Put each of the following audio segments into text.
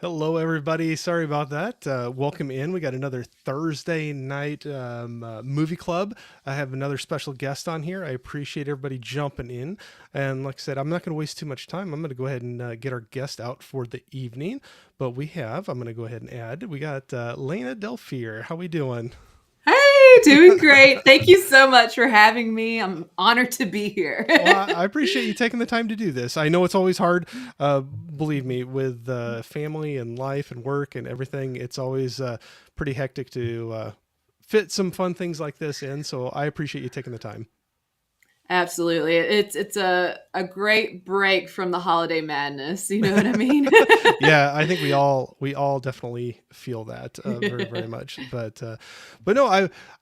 Hello, everybody. Sorry about that. Welcome in. We got another Thursday night movie club. I have another special guest on here. I appreciate everybody jumping in. And like I said, I'm not going to waste too much time. I'm going to go ahead and get our guest out for the evening. But I'm going to go ahead and add, we got Lana Del Fear. How we doing? Hey, doing great. Thank you so much for having me. I'm honored to be here. Well, I appreciate you taking the time to do this. I know it's always hard. Believe me, with family and life and work and everything, it's always pretty hectic to fit some fun things like this in. So I appreciate you taking the time. Absolutely. It's a great break from the holiday madness. You know what I mean? Yeah, I think we all definitely feel that very very much. But no,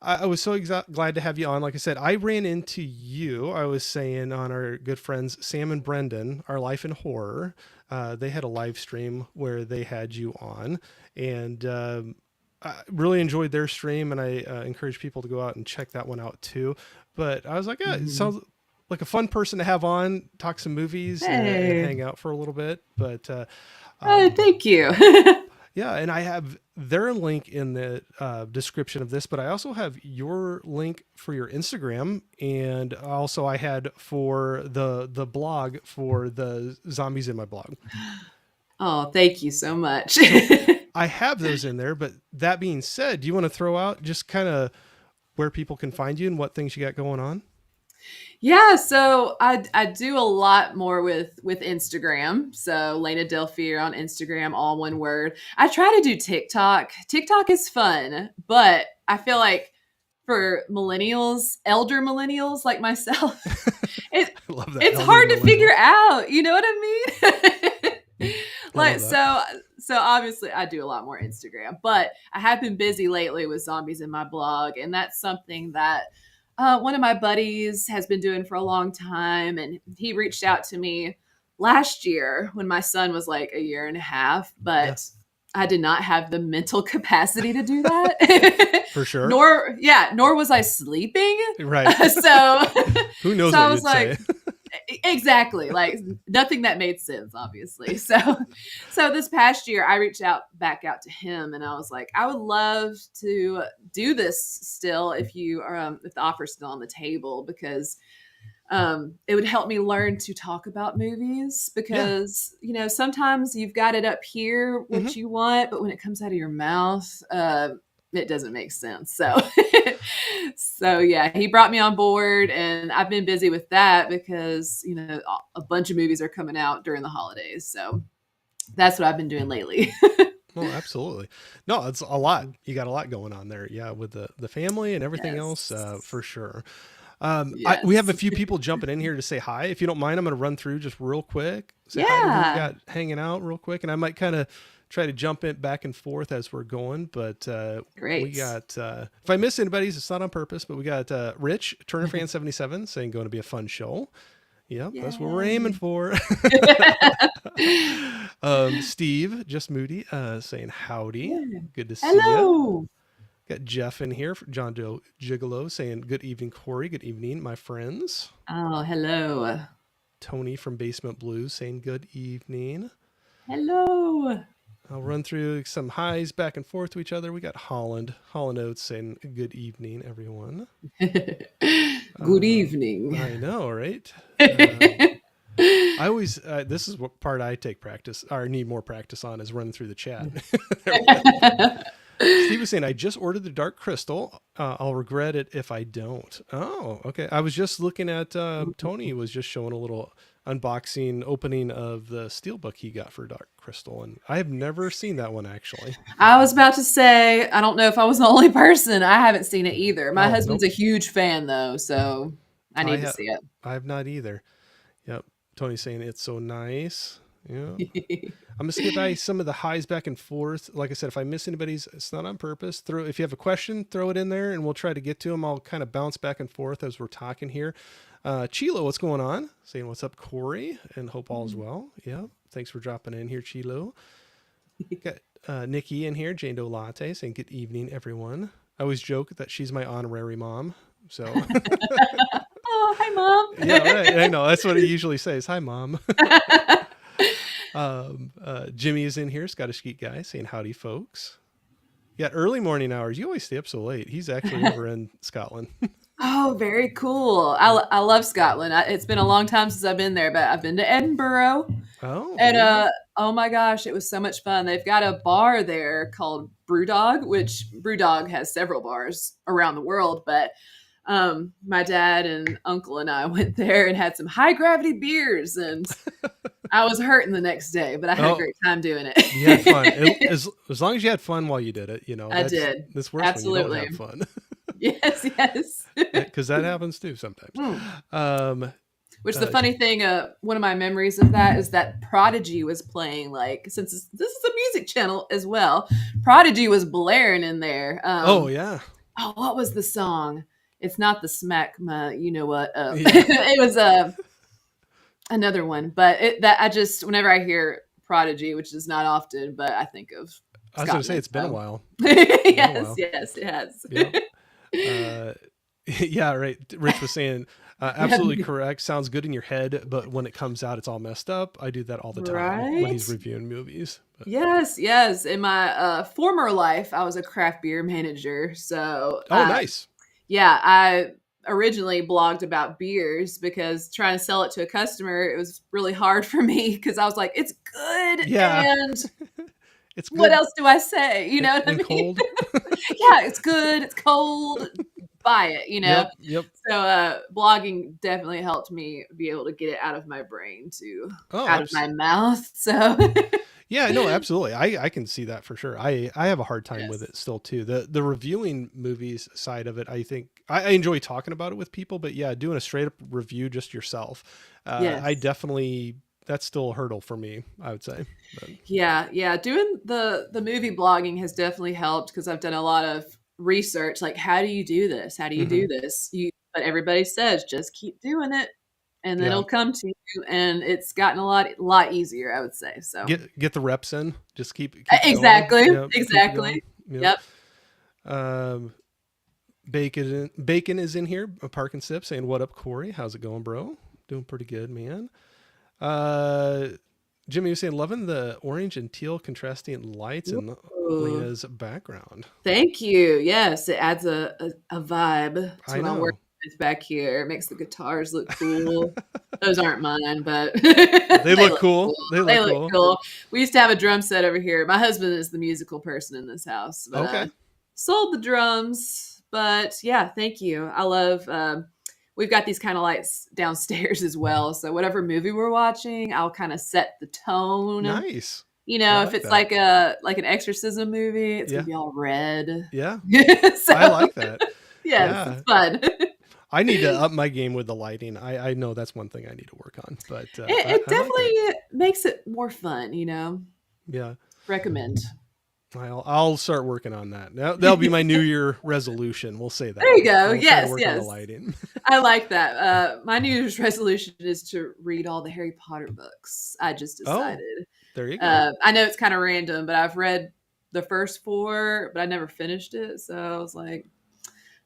I was so glad to have you on. Like I said, I ran into you. I was saying on our good friends Sam and Brendan, Our Life in Horror. They had a live stream where they had you on, and I really enjoyed their stream, and I encourage people to go out and check that one out too. But I was like, yeah, it Mhm. sounds like a fun person to have on, talk some movies, and Hey. hang out for a little bit. But Oh, um, thank you. yeah, and I have their link in the description of this, but I also have your link for your Instagram, and also I had for the blog for the zombies in my blog. Oh, thank you so much. So I have those in there. But that being said, do you want to throw out just kind of where people can find you and what things you got going on? Yeah, so I do a lot more with Instagram. So Lena Del Fear on Instagram, all one word. I try to do TikTok. TikTok is fun, but I feel like for millennials, elder millennials like myself, it I love that it's elder hard to millennial. figure out. You know what I mean? I like love that. so obviously I do a lot more Instagram, but I have been busy lately with zombies in my blog, and that's something that one of my buddies has been doing for a long time, and he reached out to me last year when my son was like a year and a half, Yeah, but I did not have the mental capacity to do that. for sure. nor was I sleeping. Right. so Who knows so what I was you'd like, say? exactly, like nothing that made sense, obviously. So this past year I reached out back out to him, and I was like, I would love to do this still if you are if the offer's still on the table, because it would help me learn to talk about movies, Yeah. because sometimes you've got it up here Hmm. what you want, but when it comes out of your mouth, it doesn't make sense. So so yeah, he brought me on board, and I've been busy with that because a bunch of movies are coming out during the holidays. So that's what I've been doing lately. Oh, absolutely. No, it's a lot. You got a lot going on there. Yeah, with the family and everything else, Yes. for sure. We have Yes. a few people jumping in here to say hi. If you don't mind, I'm going to run through just real quick, say hi to who we Yeah. got hanging out real quick, and I might kind of try to jump in back and forth as we're going. But we Great. got, if I miss anybody's, it's not on purpose, but we got Rich, Turner Fan 77, saying going to be a fun show. Yep, that's what we're aiming Yay. for. Steve, just Moody, saying howdy. Good to see you. Hello. Got Jeff in here, John Joe Gigolo, saying good evening, Corey. Good evening, my friends. Oh, hello. Tony from Basement Blues saying good evening. Hello. I'll run through some highs back and forth to each other. We got Holland Oates saying good evening, everyone. Good Um, evening. I know, right? I always this is what part I take practice or need more practice on is running through the chat. There we go. Steve was saying, I just ordered the Dark Crystal. I'll regret it if I don't. Oh, okay. I was just looking at Tony was just showing a little unboxing opening of the steelbook he got for Dark Crystal, and I have never seen that one actually. I was about to say, I don't know if I was the only person. I haven't seen it either. My Oh husband's nope, a huge fan, though, so I I need to have see it. I have not either. Yep, Tony's saying it's so nice. Yeah, I'm gonna skip by some of the highs back and forth. Like I said, if I miss anybody's, it's not on purpose. Throw if you have a question, throw it in there, and we'll try to get to them. I'll kind of bounce back and forth as we're talking here. Chilo, what's going on? Saying what's up, Corey, and hope all is well. Yeah, thanks for dropping in here, Chilo. Got Nikki in here, Jane Doe Latte, saying good evening, everyone. I always joke that she's my honorary mom. So Oh, hi, yeah, mom. right. I know that's what I usually say is hi, mom. Jimmy is in here, Scottish Geek Guy, saying howdy, folks. Yeah, early morning hours. You always stay up so late. He's actually over in Scotland. Oh, very cool. Yeah. I love Scotland. It's been a long time since I've been there, but I've been to Edinburgh. Oh, And there you go. oh my gosh, it was so much fun. They've got a bar there called Brewdog, which Brewdog has several bars around the world, but my dad and uncle and I went there and had some high gravity beers, and I was hurting the next day, but I had a Oh, great time doing you had fun. it. As long as you had fun while you did it, I did. that's worse when you don't Absolutely. have fun, Yes, yes. because that happens too sometimes. Mm. Um, Which the funny thing, one of my memories of that is that Prodigy was playing, like, since this is a music channel as well, Prodigy was blaring in there. oh yeah, Oh, what was the song? It's not the Smack My, you know what? yeah. It was another one, but that I just whenever I hear Prodigy, which is not often, but I think of I was going to say Scotland. it's been a So while. It's been a yes, while. yes, it has. Yep. Uh, yeah, right. Rich was saying, absolutely correct. Sounds good in your head, but when it comes out, it's all messed up. I do that all the time when Right? he's reviewing movies. But, Yes, yes. In my former life, I was a craft beer manager. So, oh, nice. yeah, I originally blogged about beers because trying to sell it to a customer, it was really hard for me because I was like, it's good. Yeah, And it's what good else do I say? You know what I and mean? cold. Yeah, it's good. It's cold. Buy it, you know? Yep, yep. So, blogging definitely helped me be able to get it out of my brain to Oh, out of my mouth. So, yeah, no, absolutely. I can see that for sure. I have a hard time with yes. it still too. The reviewing movies side of it, I think I enjoy talking about it with people, but yeah, doing a straight up review just yourself, I Yes. definitely that's still a hurdle for me, I would say. But Yeah, yeah. Doing the movie blogging has definitely helped because I've done a lot of research. Like, how do you do this? How do you hmm do this? But everybody says just keep doing it, and then yeah, it'll come to you. And it's gotten a lot easier, I would say. So get the reps in. Just keep it going. exactly, Yep, keep it exactly. going. Yep. Yep. Um, Bacon is in here. A Park and Sip saying, "What up, Corey? How's it going, bro? Doing pretty good, man." Uh, Jimmy was saying, loving the orange and teal contrasting lights in Ooh, Lena's background. thank you. Yes, it adds a vibe to I what I'm working know. with back here. It makes the guitars look cool. Those aren't mine, but They they look look cool. cool. They They look look cool. cool. We used to have a drum set over here. My husband is the musical person in this house, but Okay. sold the drums. But yeah, thank you. I love. We've got these kind of lights downstairs as well. So whatever movie we're watching, I'll kind of set the tone. Nice. You I know, if like it's that. like a like an exorcism movie, it's gonna Yeah. be all red. Yeah. I So like that. yes, Yeah. it's fun. I need to up my game with the lighting. I know that's one thing I need to work on, but It I like it. definitely makes it more fun, you know. Yeah. Recommend. I'll start working on that. Now that'll be my New Year resolution. We'll say There that. you go. I'll try to Yes, work on the yes. lighting. I like that. My New Year's resolution is to read all the Harry Potter books. I just Oh, decided. there you go. I know it's kind of random, but I've read the first four, but I never finished it. So I was like,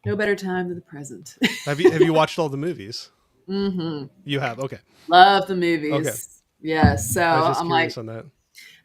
no better time than the present. Have you watched all the movies? Hmm. You have. Okay. Love the Okay. movies. Yes. So I was just I'm like, curious on that.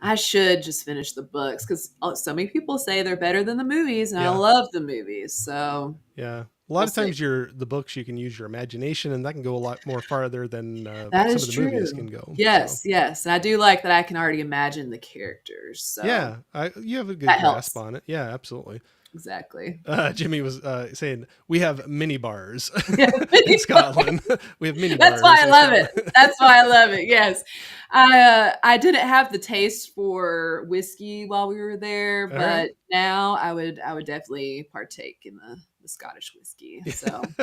I should just finish the books because so many people say they're better than the movies, and I Yeah. love the movies. So Yeah. A lot we'll of see. times the books you can use your imagination and that can go a lot more farther than That some is of the movies can true. go. So Yes, yes. And I do like that I can already imagine the characters. So yeah, you have a good that grasp helps. on it. Yeah, absolutely. Exactly. Jimmy was saying we have mini bars Yeah. in Scotland. We have mini That's why bars I in love it. Scotland. That's why I love it. Yes. I didn't have the taste for whiskey while we were there, All right. but now I would definitely partake in the Scottish whiskey. So,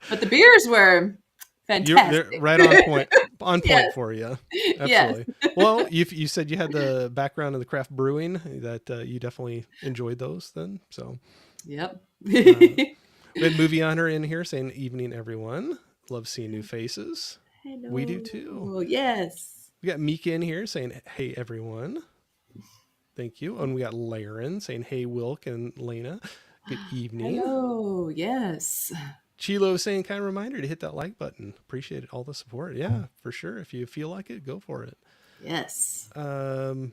but the beers were They're fantastic. right on Yes. point for you. Yes. Absolutely. Well, you said you had the background in the craft brewing that you definitely enjoyed those then. So Yep. uh, we had movie honor in here saying evening everyone. Love seeing new faces. We do too. Hello. Yes. We got Mika in here saying hey everyone. Thank you. And we got Laren saying hey Wilk and Lena. Good evening. Hello. Yes. Chilo saying kind reminder to hit that like button. Appreciate it. All the support. Yeah, for sure. If you feel like it, go for it. Yes. Um,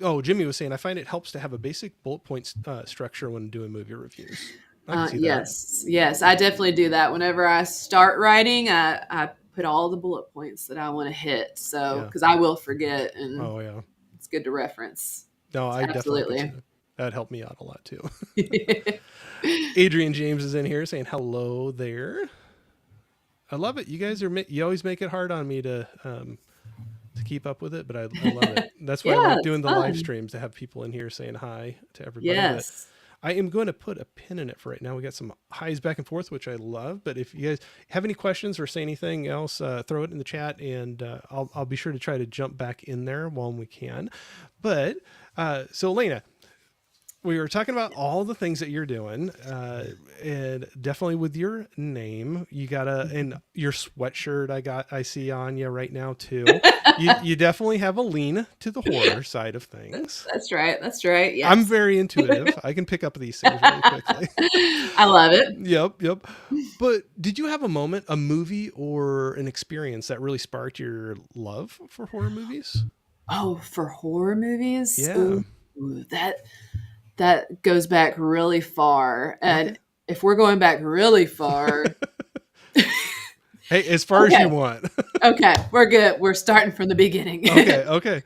oh, Jimmy was saying, I find it helps to have a basic bullet point structure when doing movie reviews. I can see that. Yes, yes, I definitely do that. Whenever I start writing, I put all the bullet points that I want to hit. So, Yeah. because I will forget, and Oh, yeah. it's good to reference. No, I definitely could see Absolutely. that. That'd help me out a lot too. Adrian James is in here saying hello there. I love it. You guys you always make it hard on me to keep up with it, but I love it. That's why I Yeah, like it's doing the live fun. streams to have people in here saying hi to everybody. But Yes. I am going to put a pin in it for right now. We got some highs back and forth, which I love. But if you guys have any questions or say anything else, throw it in the chat, and I'll be sure to try to jump back in there when we can. But so Elena, we were talking about all the things that you're doing, and definitely with your name, you got and your sweatshirt I see on you right now too. You definitely have a lean to the horror side of things. That's right. That's right. I'm Yes. very intuitive. I can pick up these things really quickly. I love it. Yep. But did you have a moment, a movie or an experience that really sparked your love for horror movies? Oh, for horror movies? Yeah. Ooh, that goes back really far. Okay. And if we're going back really far, Hey, as far as you okay, want. okay, we're good. We're starting from the beginning. Okay.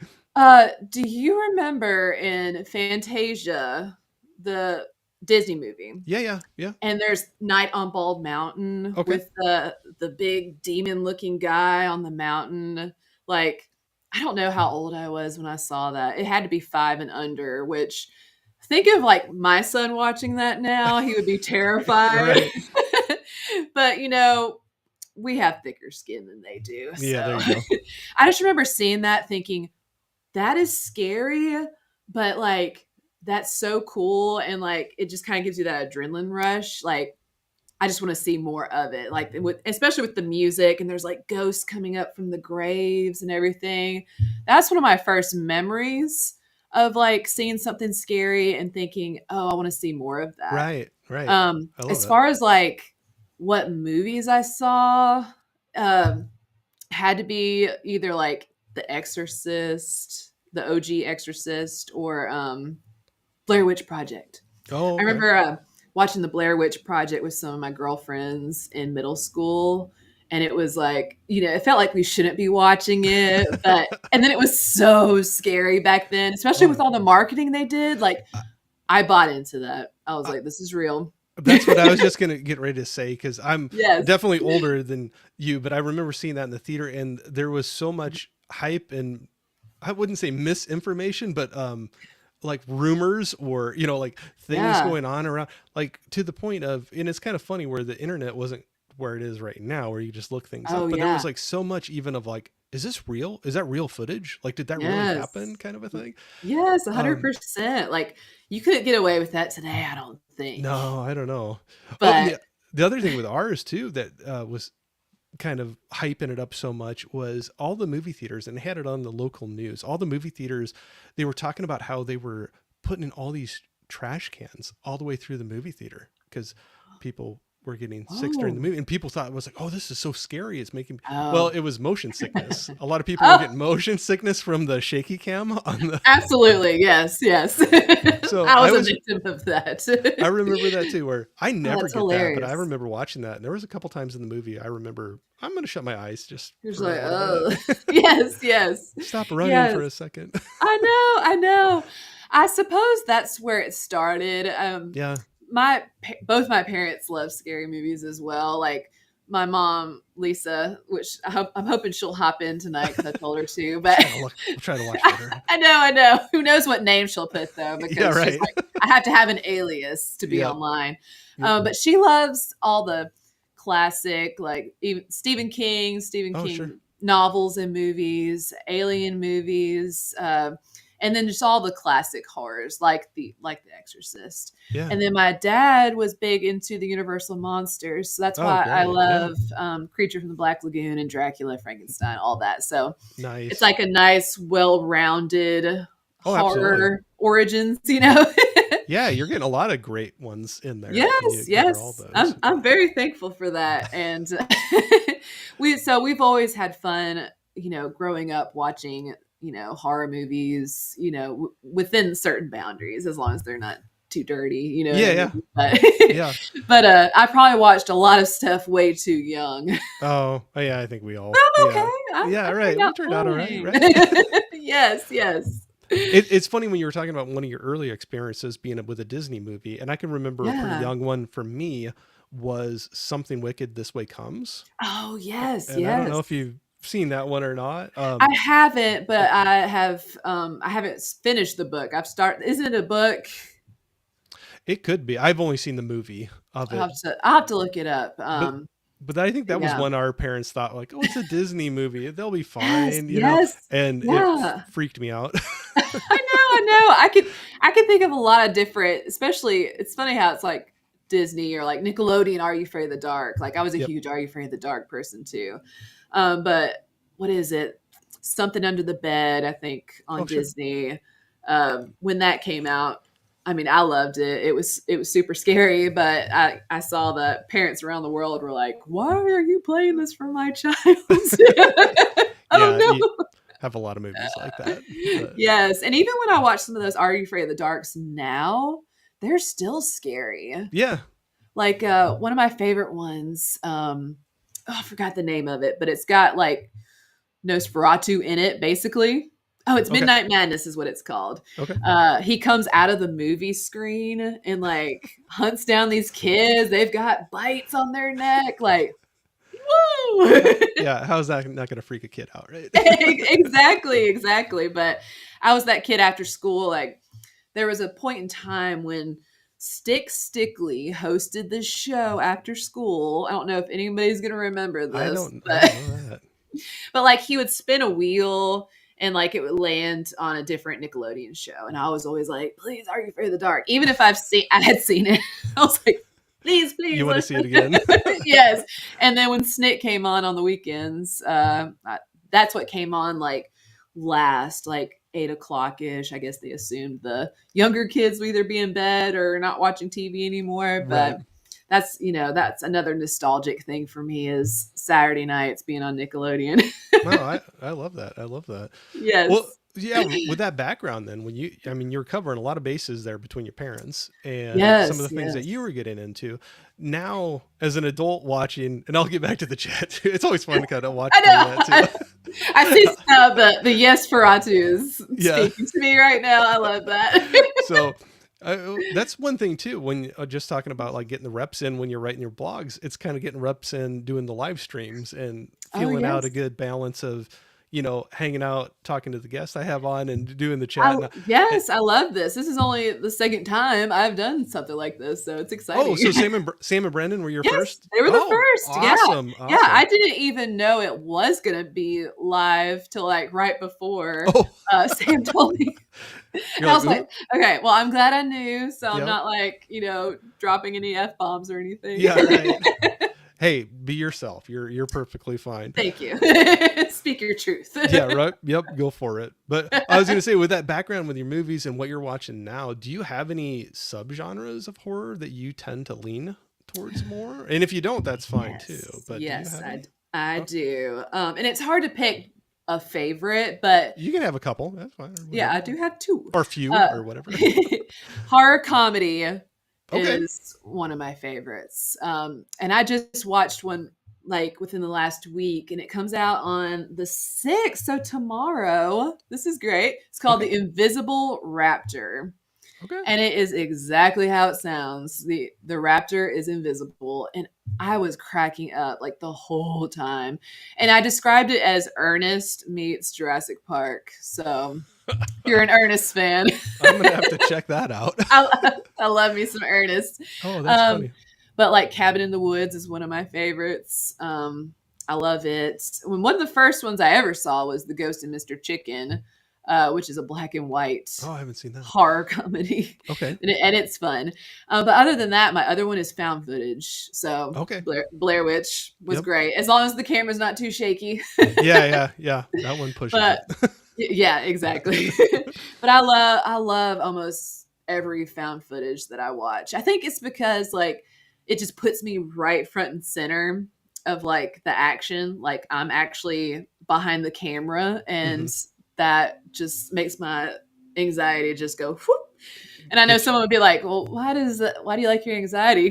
Do you remember in Fantasia, the Disney movie? Yeah. And there's Night on Bald Mountain Okay. with the big demon looking guy on the mountain. Like, I don't know how old I was when I saw that. It had to be 5 and under, which think of like my son watching that now. He would be terrified. Right. But we have thicker skin than they do. Yeah, there So you go. I just remember seeing that thinking, that is scary, but like that's so cool. And like it just kind of gives you that adrenaline rush. Like I just want to see more of it. Like especially with the music and there's like ghosts coming up from the graves and everything. That's one of my first memories of like seeing something scary and thinking, oh, I want to see more of that. Right. I love As that. far as like what movies I saw, um, had to be either like The Exorcist, the OG Exorcist, or Blair Witch Project. Oh, I okay. remember watching the Blair Witch Project with some of my girlfriends in middle school. And it was like, it felt like we shouldn't be watching it. And then it was so scary back then, especially with Oh, all the marketing they did. Like, I, I bought into that. I was I, like, this is real. that's what I was just gonna get ready to say because I'm Yes. definitely older than you, but I remember seeing that in the theater, and there was so much hype and I wouldn't say misinformation, but like rumors or like things Yeah. going on around, like to the point of, and it's kind of funny where the internet wasn't where it is right now where you just look things Oh, up, but there yeah. was like so much even of like, is this real, is that real footage, like did that really happen, Yes. kind of a thing. Yes, um 100%. Like, you couldn't get away with that today, I don't think. no, I don't know. Oh, and But the other thing with ours too that was kind of hyping it up so much was all the movie theaters, and they had it on the local news, all the movie theaters, they were talking about how they were putting in all these trash cans all the way through the movie theater because people were getting sick during the oh, movie, and people thought it was like, oh, this is so scary, it's making, well, oh, it was motion sickness. A lot of people were oh, getting motion sickness from the shaky cam on the absolutely. Yes, yes. so I I was a was victim of that. I remember that too, where I Oh, never that's get that, but I hilarious. remember watching that. And there was a couple times in the movie I remember I'm going to shut my eyes just You're just for a like, little oh, bit. yes, yes, Stop running for yes. a second. I know. I suppose that's where it started. Yeah. Both my parents love scary movies as well. Like my mom, Lisa, which I'm hoping she'll hop in tonight because I told her to. But We'll try to watch with her. I know. Who knows what name she'll put though? Yeah, Because she's right. like, I have to have an alias to be Yep. online. Yep. But she loves all the classic, like even Stephen Oh, sure. King novels and movies, alien movies. And then just all the classic horrors like the Exorcist. Yeah. And then my dad was big into the Universal monsters, so that's Oh, why I great. Yeah. love Creature from the Black Lagoon and Dracula, Frankenstein, all that. So it's Nice. like a nice, well-rounded Oh, absolutely. horror origins. Yeah. You're getting a lot of great ones in there when you Yes, cover all yes. I'm those. I'm very thankful for that. And we've always had fun, growing up watching, horror movies, within certain boundaries, as long as they're not too dirty, you know what Yeah, I yeah, mean? But, yeah. but I probably watched a lot of stuff way too young. Oh, yeah, I think we But all, I'm yeah. okay. Yeah, I right. turned We out turned out all right, fine. right? Yes, yes. It's funny when you were talking about one of your earlier experiences being with a Disney movie, and I can remember a pretty Yeah. young one for me was Something Wicked This Way Comes. Oh, yes, And I don't know yes. if you've seen that one or not. I haven't, but Okay. I haven't finished the book. Isn't it a book? It could be. I've only seen the movie of it, I'll have to look it up. but I think that was Yeah. when our parents thought like, "Oh, it's a Disney movie. They'll be Yes, fine," yes. and it Yeah. freaked me out. I know. I could think of a lot of different, especially it's funny how it's like Disney or like Nickelodeon, Are You Afraid of the Dark? Like I was a Yep. huge Are You Afraid of the Dark person too. But what is it? Something Under the Bed, I think, on Oh, sure. Disney. When that came out, I mean, I loved it. It was super scary, but I saw that parents around the world were like, "Why are you playing this for my child?" I don't Yeah, know. you have a lot of movies like that, but Yes, and even when I watch some of those Are You Afraid of the Darks now, they're still scary. yeah. Like one of my favorite ones, I forgot the name of it, but it's got like Nosferatu in it, basically. Oh, it's Okay. Midnight Madness is what it's called. Okay. He comes out of the movie screen and like hunts down these kids. They've got bites on their neck, like whoa. Yeah, how's that not going to freak a kid out, right? Exactly. But I was that kid after school. Like there was a point in time when Stick Stickly hosted this show after school. I don't know if anybody's gonna remember this, I don't know that. but like he would spin a wheel and like it would land on a different Nickelodeon show, and I was always like, "Please, Are You Afraid of the Dark?" Even if I had seen it, I was like, "Please, You want to see it again? yes." And then when Snick came on the weekends, that's what came on like last, like 8 o'clock ish. I guess they assumed the younger kids would either be in bed or not watching TV anymore. Right. But that's another nostalgic thing for me is Saturday nights being on Nickelodeon. No, I love that. I love that. Well, Yes. yeah, with that background then when I mean you're covering a lot of bases there between your parents and some of the Yes. things that Yes. you were getting into. Now as an adult watching, and I'll get back to the chat too. It's always fun to kind of watch I some of know. that too. I see the yes Ferratu is Yeah. speaking to me right now. I love that. So that's one thing too. When just talking about like getting the reps in when you're writing your blogs, it's kind of getting reps in doing the live streams and Oh feeling out a yes. good balance of, hanging out, talking to the guests I have on and doing the chat. And Yes, I love this. This is only the second time I've done something like this, so it's oh, exciting. so Sam and Brendan were your Yes, first? they were the Oh, first. Yeah. awesome. Yeah, Awesome. I didn't even know it was gonna be live till like right before Oh, Sam told me. you're I like, was like, ooh, okay, well, I'm glad I knew, so I'm yep. not like, dropping any F bombs or anything. Yeah, right. Hey, be yourself. You're perfectly fine. Thank you. Speak your truth. Yeah, right. Yep, go for it. But I was gonna say, with that background with your movies and what you're watching now, do you have any subgenres of horror that you tend to lean towards more? And if you don't, that's fine too. Yes, But do you yes, have any? I Okay. do. And it's hard to pick a favorite, but You can have a couple. That's fine, or yeah, I whatever. do have two. Or a few, Uh, or whatever. horror comedy Okay. is one of my favorites. And I just watched one like within the last week, and it comes out on the 6th. So tomorrow, this is great. It's called Okay. The Invisible Raptor. Okay. And it is exactly how it sounds. The raptor is invisible, and I was cracking up like the whole time. And I described it as Ernest meets Jurassic Park. So if you're an Ernest fan, I'm gonna have to check that out. I love me some Ernest. Oh, that's Um, funny. but like Cabin in the Woods is one of my favorites. I love it. One of the first ones I ever saw was The Ghost of Mr. Chicken, which is a black and white Oh, I haven't seen that. horror comedy, Okay. and it's fun. But other than that, my other one is found footage. So Okay. Blair Witch was Yep. great, as long as the camera's not too shaky. Yeah. That one pushes But it. yeah, exactly. But I love almost every found footage that I watch. I think it's because like it just puts me right front and center of like the action. Like I'm actually behind the camera, Hmm. and that just makes my anxiety just go whoop. And I know Get someone would be like, "Well, why do you like your anxiety?"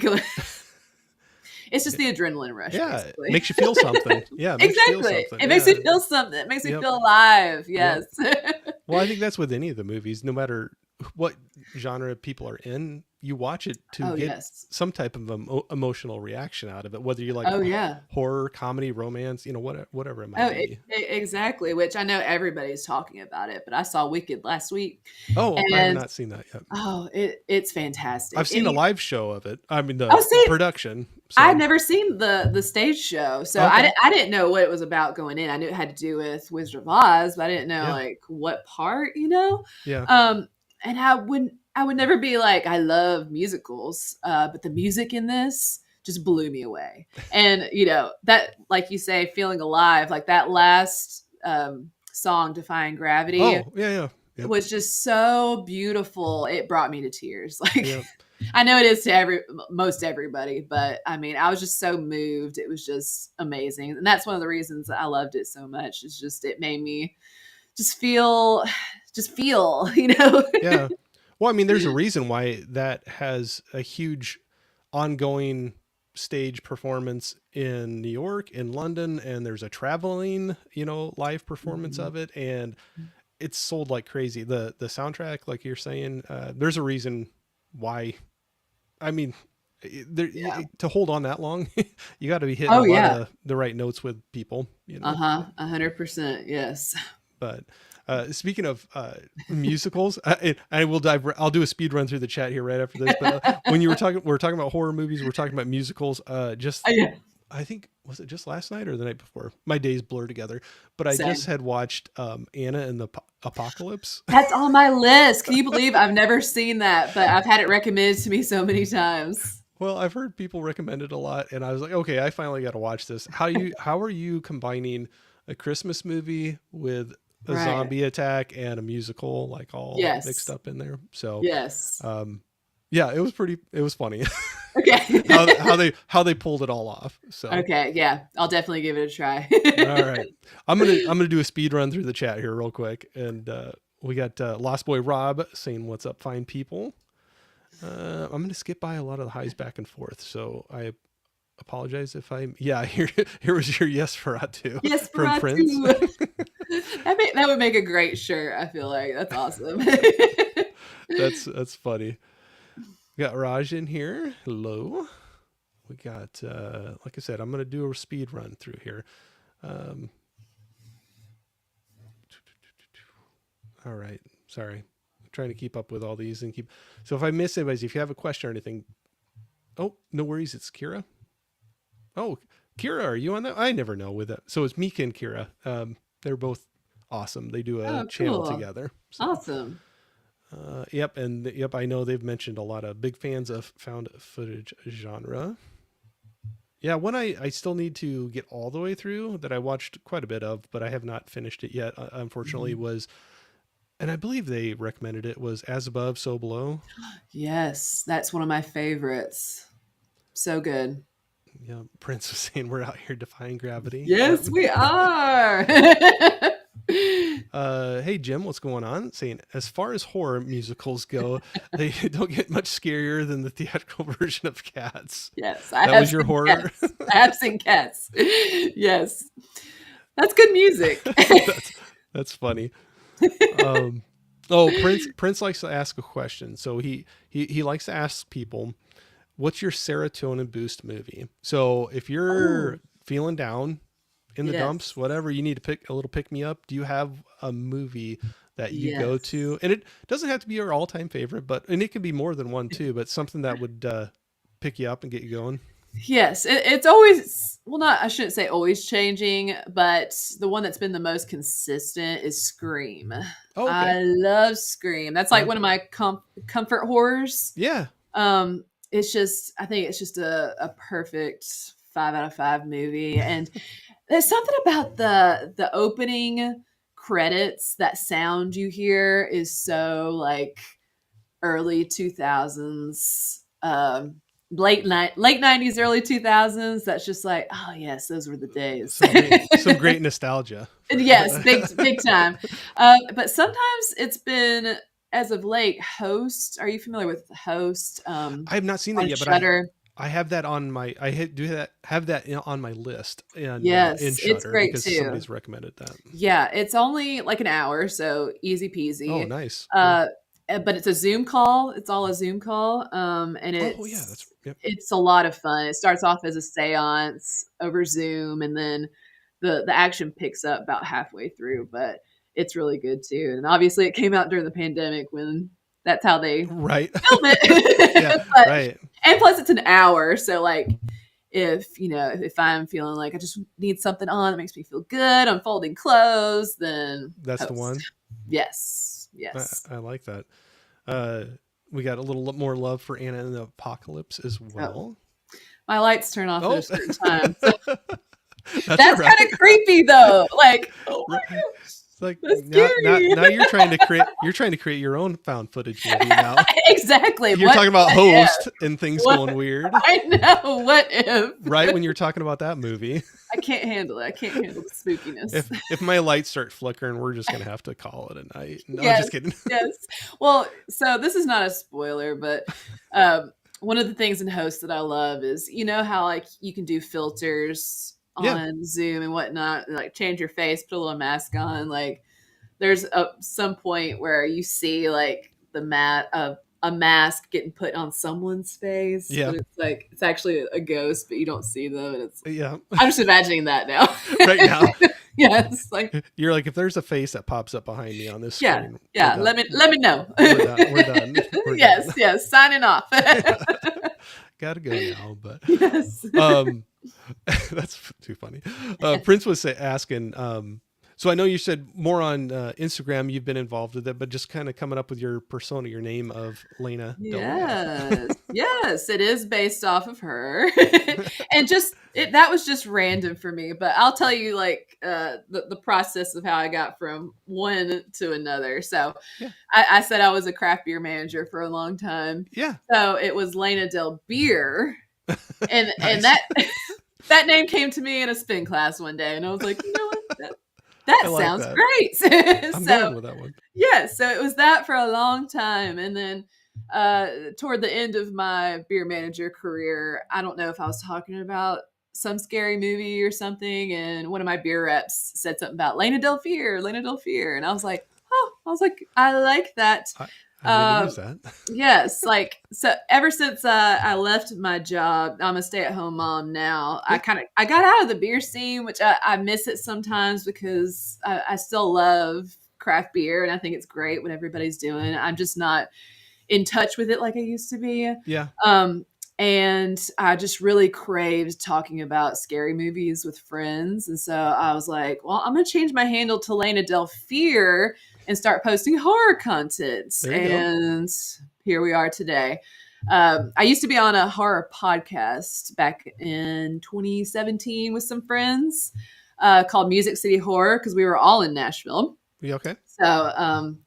It's just you. the adrenaline rush, Yeah, it basically. makes you feel something. Yeah, it makes you feel Exactly. something. It makes me Yeah. feel something. It makes me Yep. feel alive. Yep. Yes. Well, I think that's with any of the movies, no matter what genre people are in, you watch it to Oh, get yes. some type of emotional reaction out of it, whether you like Oh, yeah. horror, comedy, romance, whatever it Oh, might be. exactly, which I know everybody's talking about it, but I saw Wicked last week, Oh, I have and not seen that yet. oh, it's fantastic. I've And seen a live show of it. I mean, oh, the see, production. I had So, never seen the stage show, so okay. I didn't know what it was about going in. I knew it had to do with Wizard of Oz, but I didn't know Yeah. like what part, you know. Yeah. Um, and I would never be like I love musicals, but the music in this just blew me away. And you know that, like you say, feeling alive, like that last song, "Defying Gravity," Oh, yeah, yeah. Yep. was just so beautiful. It brought me to tears. Like Yep. I know it is to most everybody, but I mean, I was just so moved. It was just amazing. And that's one of the reasons I loved it so much. It's just it made me just feel you know. Yeah. Well, I mean, there's a reason why that has a huge ongoing stage performance in New York, in London, and there's a traveling, live performance Mhm. of it, and it's sold like crazy. The soundtrack, like you're saying, there's a reason why. I mean, Yeah. to hold on that long, you got to be hitting a Oh lot yeah. of the right notes with people. Uh-huh. 100%. Yes. But speaking of musicals, I will dive. I'll do a speed run through the chat here right after this. But when we're talking about horror movies, we're talking about musicals. Just Yeah. I think was it just last night or the night before? My days blur together. But I just Same. had watched Anna and the Apocalypse. That's on my list. Can you believe I've never seen that, but I've had it recommended to me so many times. Well, I've heard people recommend it a lot, and I was like, okay, I finally got to watch this. How are you combining a Christmas movie with a Right. zombie attack and a musical, like all mixed Yes. up in there? So, Yes. um, yeah, it was funny Okay. how they pulled it all off. So, Okay. Yeah. I'll definitely give it a try. all right, I'm gonna do a speed run through the chat here real quick, and we got Lost Boy Rob saying, "What's up, fine people." I'm going to skip by a lot of the highs back and forth, so I apologize if I. Yeah, here was your yes for too Yes, from Prince. Baratu. That would make a great shirt. I feel like that's awesome. That's funny. We got Raj in here. Hello. We got like I said, I'm going to do a speed run through here. Um, all right, sorry. I'm trying to keep up with all these and keep. So if I miss anybody's, if you have a question or anything, oh no worries, it's Kira. Oh, Kira, are you on that? I never know with that. So it's Mika and Kira. They're both awesome. They do a Oh, channel cool. together. So, Awesome. yep, and yep, I know they've mentioned a lot of big fans of found footage genre. Yeah, one I still need to get all the way through that I watched quite a bit of, but I have not finished it yet. Unfortunately, Mhm. was and I believe they recommended it was As Above, So Below. Yes, that's one of my favorites. So good. Yeah, Prince was saying we're out here defying gravity. Yep. Yes, we are. Hey Jim, what's going on? Saying as far as horror musicals go, they don't get much scarier than the theatrical version of Cats. Yes, I That have was your seen horror. cats. I have seen cats. Yes, that's good music. that's funny. Um, oh, Prince likes to ask a question, so he likes to ask people, "What's your serotonin boost movie?" So if Oh, you're feeling down in the dumps, yes. whatever, you need to pick a little pick me up. Do you have a movie that you go Yes. to? And it doesn't have to be your all time favorite, and it can be more than one too, but something that would pick you up and get you going. Yes, it's always well, not I shouldn't say always changing, but the one that's been the most consistent is Scream. Oh, okay. I love Scream. That's like Yeah. one of my comfort horrors. Yeah. It's just I think it's just a perfect 5 out of 5 movie, and there's something about the opening credits. That sound you hear is so like early 2000s. late 90s, early 2000s. That's just like, oh yes, those were the days. Some great nostalgia. Yes, big time. But sometimes it's been, as of late, Host. Are you familiar with Host? I have not seen that On yet, but Shutter. I have that on my do that have that on my list in Yes, it's Shutter great because too. somebody's recommended that. Yeah, it's only like an hour, so easy Oh, peasy. nice. Yeah. Uh, but it's a Zoom call. It's all a Zoom call. And Oh, yeah. That's yep. it's a lot of fun. It starts off as a séance over Zoom, and then the action picks up about halfway through. But it's really good too. And obviously, it came out during the pandemic when that's how they Right. film Yeah. it. But Right. and plus, it's an hour, so like if I'm feeling like I just need something on that makes me feel good, I'm folding clothes, then That's the one. Host. Yes, yes. I like that. Uh, we got a little more love for Anna and the Apocalypse as Oh, well. my lights turn off at Oh, a certain time. So that's all that's right. kind of creepy though. Like, oh my gosh, It's like that's scary. now you're trying to create your own found footage movie now. Exactly. You're talking about What if? Host and things What going weird. I know. What if? Right when you're talking about that movie. I can't handle it. I can't handle the spookiness. If my lights start flickering, we're just gonna have to call it a night. No, I'm Yes, just kidding. yes. Well, so this is not a spoiler, but one of the things in Host that I love is, you know how like you can do filters Yeah. on Zoom and whatnot, like change your face, put a little mask on. Like there's some point where you see like a mask getting put on someone's face, Yeah. but it's like it's actually a ghost, but you don't see them, and it's. Yeah. I'm just imagining that now. Right now. Yes, like You're like, if there's a face that pops up behind me on this yeah, screen, yeah. Let me know. We're done. We're done. We're Yes, done. yes. Signing off. Yeah. Gotta go now, but Yes. that's too funny. Prince was asking, so I know you said more on Instagram, you've been involved with it, but just kind of coming up with your persona, your name of Lana Del Fear. Yes, yes, it is based off of her, and that was just random for me. But I'll tell you, like the process of how I got from one to another. So, Yeah. I said I was a craft beer manager for a long time. Yeah. So it was Lana Del Beer, and Nice. that name came to me in a spin class one day, and I was like, you know what, that I like sounds that. great. I'm So going with that one. yeah, so it was that for a long time. And then toward the end of my beer manager career, I don't know if I was talking about some scary movie or something, and one of my beer reps said something about Lana Del Fear, Lana Del Fear, and I was like, I like that. I would use that. Yes, like so. Ever since I left my job, I'm a stay-at-home mom now. Yeah. I got out of the beer scene, which I miss it sometimes because I still love craft beer and I think it's great what everybody's doing. I'm just not in touch with it like I used to be. Yeah. And I just really craved talking about scary movies with friends. And so I was like, well, I'm going to change my handle to Lana Del Fear and start posting horror content. There you go. And here we are today. I used to be on a horror podcast back in 2017 with some friends called Music City Horror because we were all in Nashville. You okay? So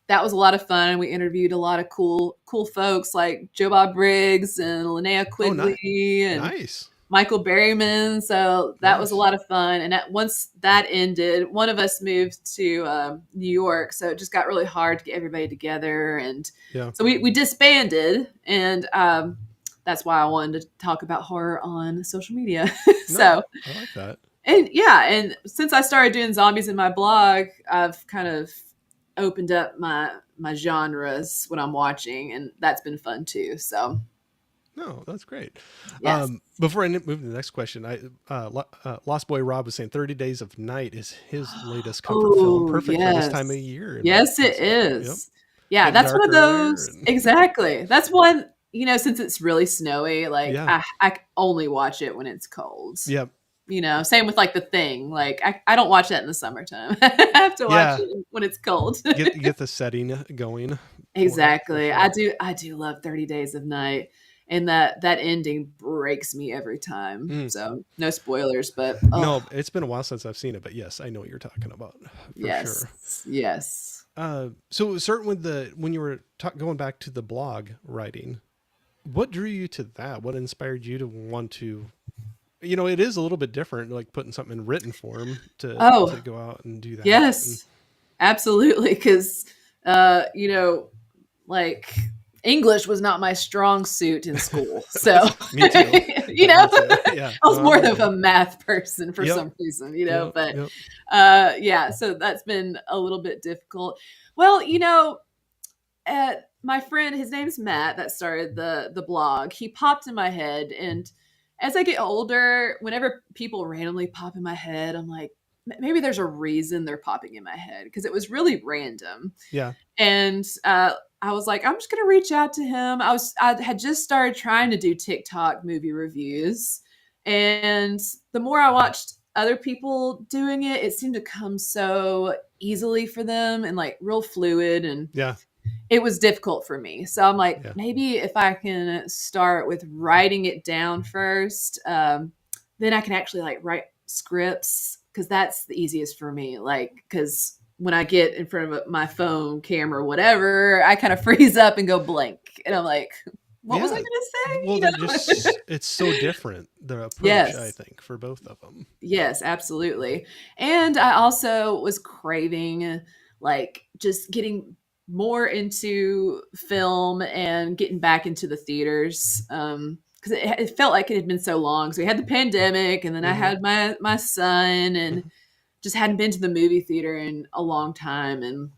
that was a lot of fun. We interviewed a lot of cool folks like Joe Bob Briggs and Linnea Quigley and Nice. Michael Berryman. So that was a Nice. lot of fun. And once that ended, one of us moved to New York. So it just got really hard to get everybody together. And Yeah. so we disbanded. And that's why I wanted to talk about horror on social media. So I like that. and yeah, and since I started doing zombies in my blog, I've kind of opened up my genres when I'm watching, and that's been fun too. So No, that's great. yes. Before I move to the next question, Lost Boy Rob was saying 30 Days of Night is his latest comfort film. Perfect for this time of year. And Yes, it stuff. is. Yep. Yeah, Getting that's one of darker earlier those. and- Exactly. That's one, since it's really snowy, like Yeah. I only watch it when it's cold. Yep. Same with like The Thing. Like I don't watch that in the summertime. I have to watch Yeah. it when it's cold. Get the setting going. Exactly. For sure. I do love 30 Days of Night. And that ending breaks me every time. Mm. So no spoilers, but No, it's been a while since I've seen it, but yes, I know what you're talking about for yes, sure. yes. So certain with when you were going back to the blog writing, What drew you to that? What inspired you to want to, it is a little bit different, like putting something in written form Oh, to go out and do that. And yes, absolutely. Because, you know, like English was not my strong suit in school. So, me too. you know, Me too. Yeah. I was No, I'm more with of you. a math person for Yep. some reason, you know, Yep. but Yep. yeah, so that's been a little bit difficult. Well, my friend, his name's Matt, that started the blog. He popped in my head, and as I get older, whenever people randomly pop in my head, I'm like, maybe there's a reason they're popping in my head because it was really random. Yeah. And I was like, I'm just gonna reach out to him. I had just started trying to do TikTok movie reviews, and the more I watched other people doing it, it seemed to come so easily for them and like real fluid, and Yeah. it was difficult for me. So I'm like, Yeah. maybe if I can start with writing it down first, then I can actually like write scripts because that's the easiest for me. Like, because when I get in front of my phone, camera, whatever, I kind of freeze up and go blank. And I'm like, what was I Yeah. going to say? Well, they're just, it's so different, the approach, I Yes. think, for both of them. Yes, absolutely. And I also was craving like just getting more into film and getting back into the theaters. Because it felt like it had been so long. So we had the pandemic, and then I Hmm. had my son, and Hmm. just hadn't been to the movie theater in a long time, and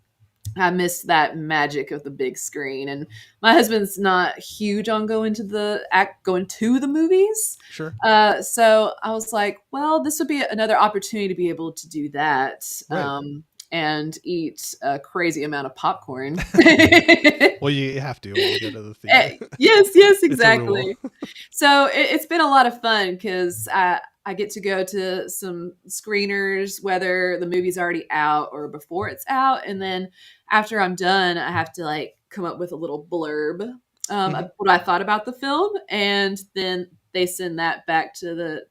I miss that magic of the big screen. And my husband's not huge on going to the movies. Sure. So I was like, well, this would be another opportunity to be able to do that, Right. and eat a crazy amount of popcorn. Well, you have to when you go to the theater. Yes, yes, It's a rule. exactly. So it's been a lot of fun because I get to go to some screeners, whether the movie's already out or before it's out. And then after I'm done, I have to like come up with a little blurb Hmm. of what I thought about the film. And then they send that back to the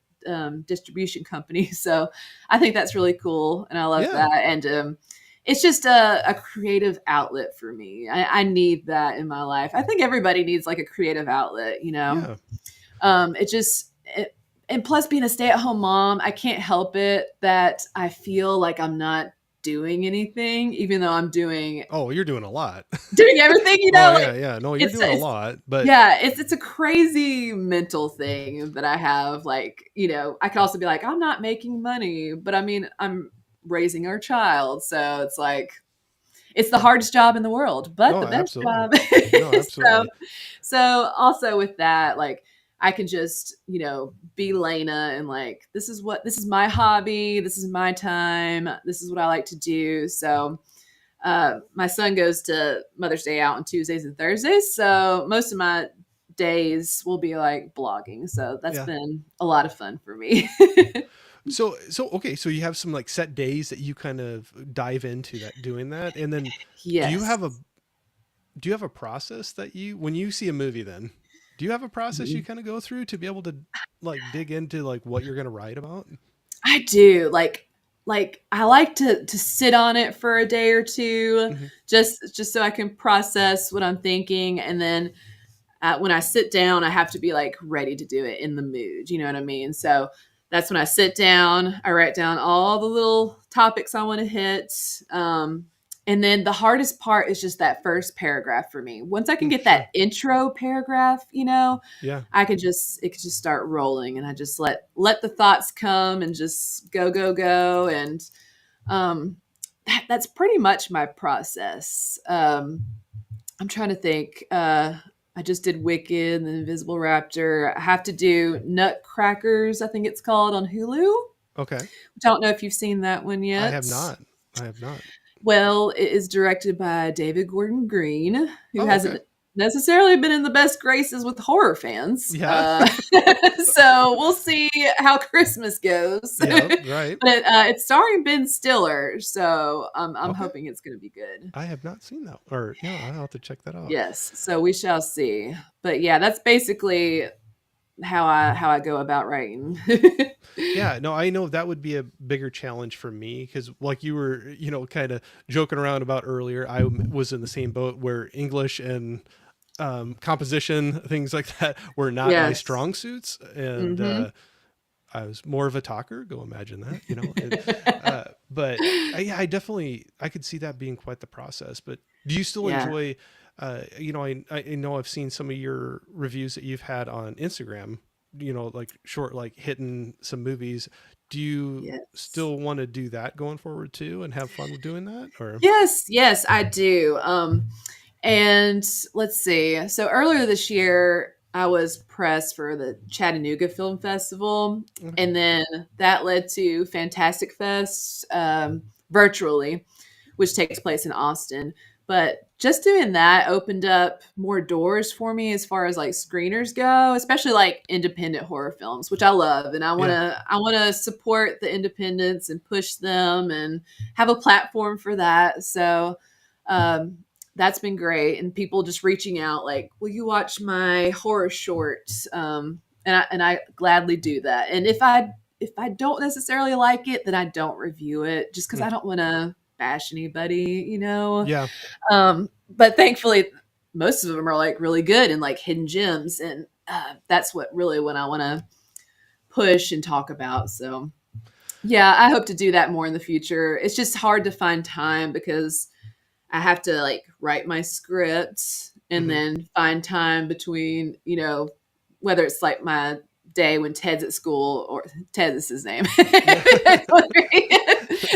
distribution company. So I think that's really cool. And I love Yeah. that. And it's just a creative outlet for me. I need that in my life. I think everybody needs like a creative outlet, you know? Yeah. It just, and plus being a stay-at-home mom, I can't help it that I feel like I'm not doing anything, even though I'm Oh, you're doing a lot. doing everything, Oh, like yeah. Yeah. No, you're doing a it's lot, but yeah, it's a crazy mental thing that I have. Like, I could also be like, I'm not making money, but I mean, I'm raising our child. So it's like, it's the hardest job in the world, but no, the best absolutely. job. No, so, absolutely. so also with that, like, I can just, be Lena and like, this is my hobby. This is my time. This is what I like to do. So, my son goes to Mother's Day out on Tuesdays and Thursdays. So most of my days will be like blogging. So that's Yeah. been a lot of fun for me. So okay, so you have some like set days that you kind of dive into that doing that, and then do you Yes. have a do you have a process that when you see a movie then do you have a process you Mhm. kind of go through to be able to like dig into like what you're going to write about? I do like I like to sit on it for a day or two, Hmm. just so I can process what I'm thinking, and then when I sit down, I have to be like ready to do it in the mood. You know what I mean? So that's when I sit down, I write down all the little topics I want to hit. And then the hardest part is just that first paragraph for me. Once I can get that Sure. intro paragraph, Yeah. it could just start rolling, and I just let the thoughts come and just go. And that's pretty much my process. I'm trying to think. I just did Wicked and the Invisible Raptor. I have to do Nutcrackers, I think it's called, on Hulu. Okay. Which I don't know if you've seen that one I yet. have not. I have not. Well, it is directed by David Gordon Green, who Oh, okay. hasn't necessarily been in the best graces with horror fans. Yeah. So we'll see how Christmas goes. Yeah, right. But it's starring Ben Stiller, so I'm Okay. hoping it's going to be good. I have not seen that, or yeah, I'll have to check that out. Yes, so we shall see. But yeah, that's basically how I go about writing. Yeah, no, I know that would be a bigger challenge for me because, like you were, kind of joking around about earlier, was in the same boat where English and composition, things like that were not my Yes. strong suits. And Mm-hmm. I was more of a talker. Go imagine that, you know. But yeah, I definitely I could see that being quite the process. But do you still Yeah. enjoy? You know, I know I've seen some of your reviews that you've had on Instagram. You know, like short, like hitting some movies. Do you Yes. still want to do that going forward too, and have fun with doing that? Or Yes, yes, I do. And let's see. So earlier this year, I was pressed for the Chattanooga Film Festival, okay, and then that led to Fantastic Fest virtually, which takes place in Austin. But just doing that opened up more doors for me as far as like screeners go, especially like independent horror films, which I love, and yeah, I want to support the independents and push them and have a platform for that. So um, that's been great, and people just reaching out like, "Will you watch my horror short?" And I gladly do that. And if I don't necessarily like it, then I don't review it just because mm, I don't want to bash anybody, you know. yeah, But thankfully, most of them are like really good and like hidden gems, and that's what I want to push and talk about. So yeah, I hope to do that more in the future. It's just hard to find time because I have to like write my script and hmm then find time between, you know, whether it's like my day when Ted's at school or Ted is his name. yeah,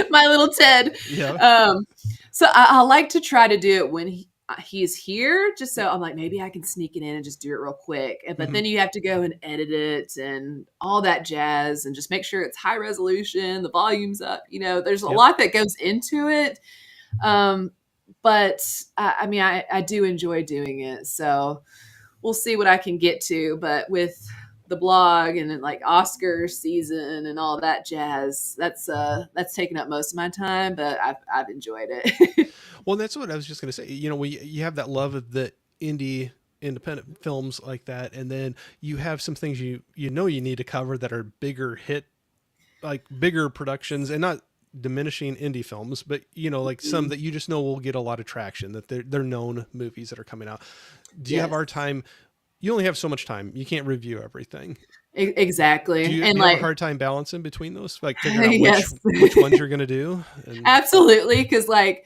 My little Ted. yeah, Um, so I like to try to do it when he's here, just so I'm like, maybe I can sneak it in and just do it real quick. But hmm then you have to go and edit it and all that jazz and just make sure it's high resolution, the volume's up. You know, there's a yep. lot that goes into it. Um, but I mean, I do enjoy doing it. So we'll see what I can get to. But with the blog and then like Oscar season and all that jazz, that's taken up most of my time, but I've enjoyed it. Well, that's what I was just going to say. You know, you have that love of the independent films like that, and then you have some things you know you need to cover that are bigger hit, like bigger productions, and not diminishing indie films, but you know, like some that you just know will get a lot of traction, that they're known movies that are coming out. Do you have Yes, our time? You only have so much time. You can't review everything. exactly. And Do you have a like, hard time balancing between those, like figuring out yes, which ones you're going to do? And absolutely. Cause like,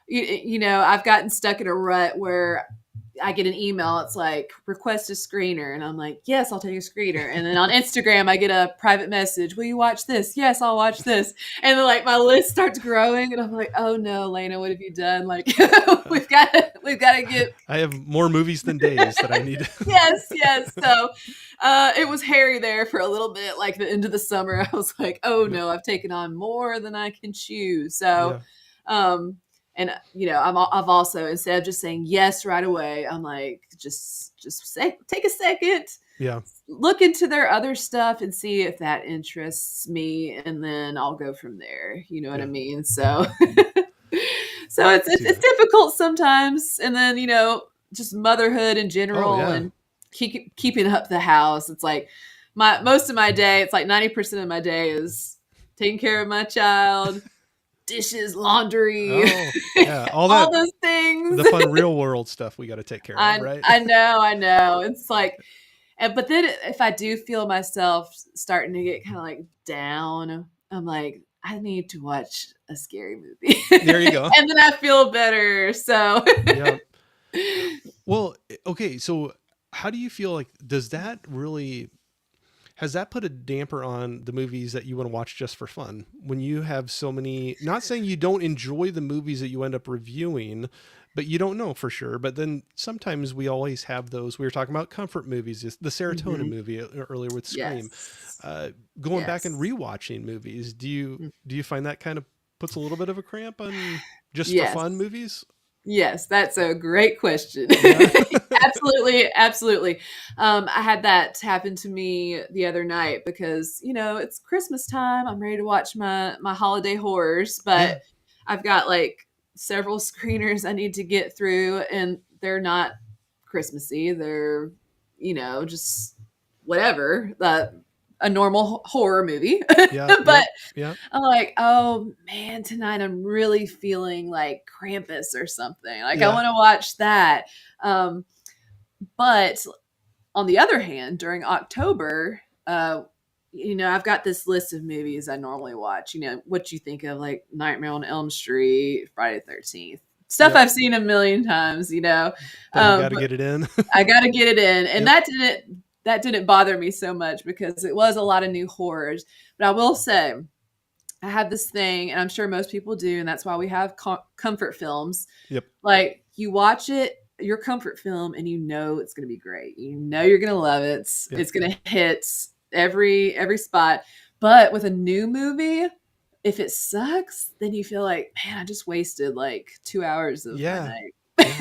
you know, I've gotten stuck in a rut where I get an email. It's like request a screener, and I'm like, yes, I'll take a screener. And then on Instagram, I get a private message. Will you watch this? Yes, I'll watch this. And then like my list starts growing, and I'm like, oh no, Lena, what have you done? Like uh, we've got to get I have more movies than days that I need. yes, yes. So it was hairy there for a little bit. Like the end of the summer, I was like, oh Yeah, no, I've taken on more than I can chew. So yeah, um and you know I've also instead of just saying yes right away, I'm like just say, take a second, yeah. look into their other stuff and see if that interests me, and then I'll go from there, you know what I Yeah. mean? So so I could see it's that. difficult sometimes, and then you know just motherhood in Oh general yeah. and keeping up the house. It's like my most of my day, it's like 90% of my day is taking care of my child, dishes, laundry, Oh yeah. All all that those things. the fun real world stuff we got to take care of, right? I know. It's like, but then if I do feel myself starting to get kind of like down, I'm like, I need to watch a scary movie, There you go. and then I feel better. So, Yeah. Well, okay. So, how do you feel like does that really has that put a damper on the movies that you want to watch just for fun when you have so many, not saying you don't enjoy the movies that you end up reviewing, but you don't know for sure. But then sometimes we always have those, we were talking about comfort movies, the serotonin mhm. movie earlier with Scream. Yes, Going back and yes, rewatching movies, mm, do you find that kind of puts a little bit of a cramp on just for yes. fun movies? Yes, that's a great question. Yeah. Absolutely, absolutely. I had that happen to me the other night because you know it's Christmas time. I'm ready to watch my holiday horrors, Yeah. but I've got like several screeners I need to get through, and they're not Christmassy. They're you know just whatever, a normal horror movie, Yeah. but Yep. Yep. I'm like, oh man, tonight I'm really feeling like Krampus or something. Like I Yeah. want to watch that. Um, But on the other hand, during October, I've got this list of movies I normally watch. What you think of, like Nightmare on Elm Street, Friday the 13th, stuff Yep. I've seen a million times. But you got to But get it in. I got to get it in, and Yep. that didn't bother me so much because it was a lot of new horrors. But I will say, I have this thing, and I'm sure most people do, and that's why we have comfort films. Yep. Like, you watch it, your comfort film, and it's going to be great. You're going to love it. Yep. It's going to hit every spot. But with a new movie, if it sucks, then you feel like, man, I just wasted like 2 hours of my Yeah. night. Yeah.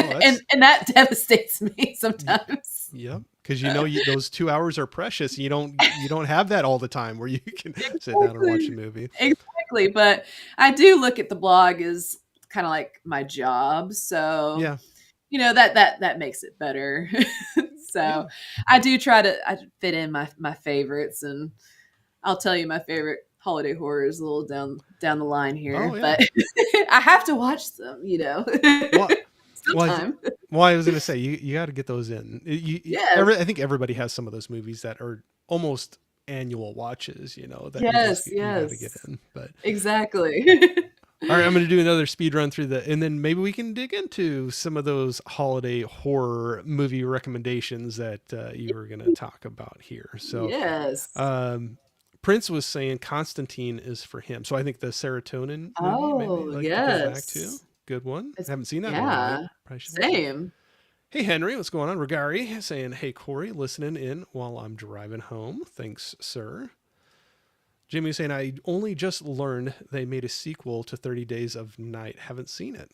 No, and that's, that devastates me y- sometimes. yep. Because those 2 hours are precious. You don't have that all the time where you can sit down and watch a Exactly. movie. Exactly. But I do look at the blog as kind of like my job. So, Yeah. that makes it better. So Yeah. I do try to fit in my favorites, and I'll tell you my favorite holiday horrors a little down the line Oh here, yeah. but I have to watch them, Well, Still well, time. I was gonna say you got to get those in. Yes. I think everybody has some of those movies that are almost annual watches. That Yes, you got to get yes. in. But Exactly. all right, I'm going to do another speed run through and then maybe we can dig into some of those holiday horror movie recommendations that you were going to talk about here. So, Yes. um, Prince was saying Constantine is for him. So I think the serotonin movie, maybe Oh, you'd like to go back to. yes. Good one. It's Haven't seen that one yet. yeah. Probably should watch that. Same. Hey, Henry, what's going on? Regari saying, hey, Corey, listening in while I'm driving home. Thanks, sir. Jimmy was saying, I only just learned they made a sequel to 30 Days of Night. Haven't seen it.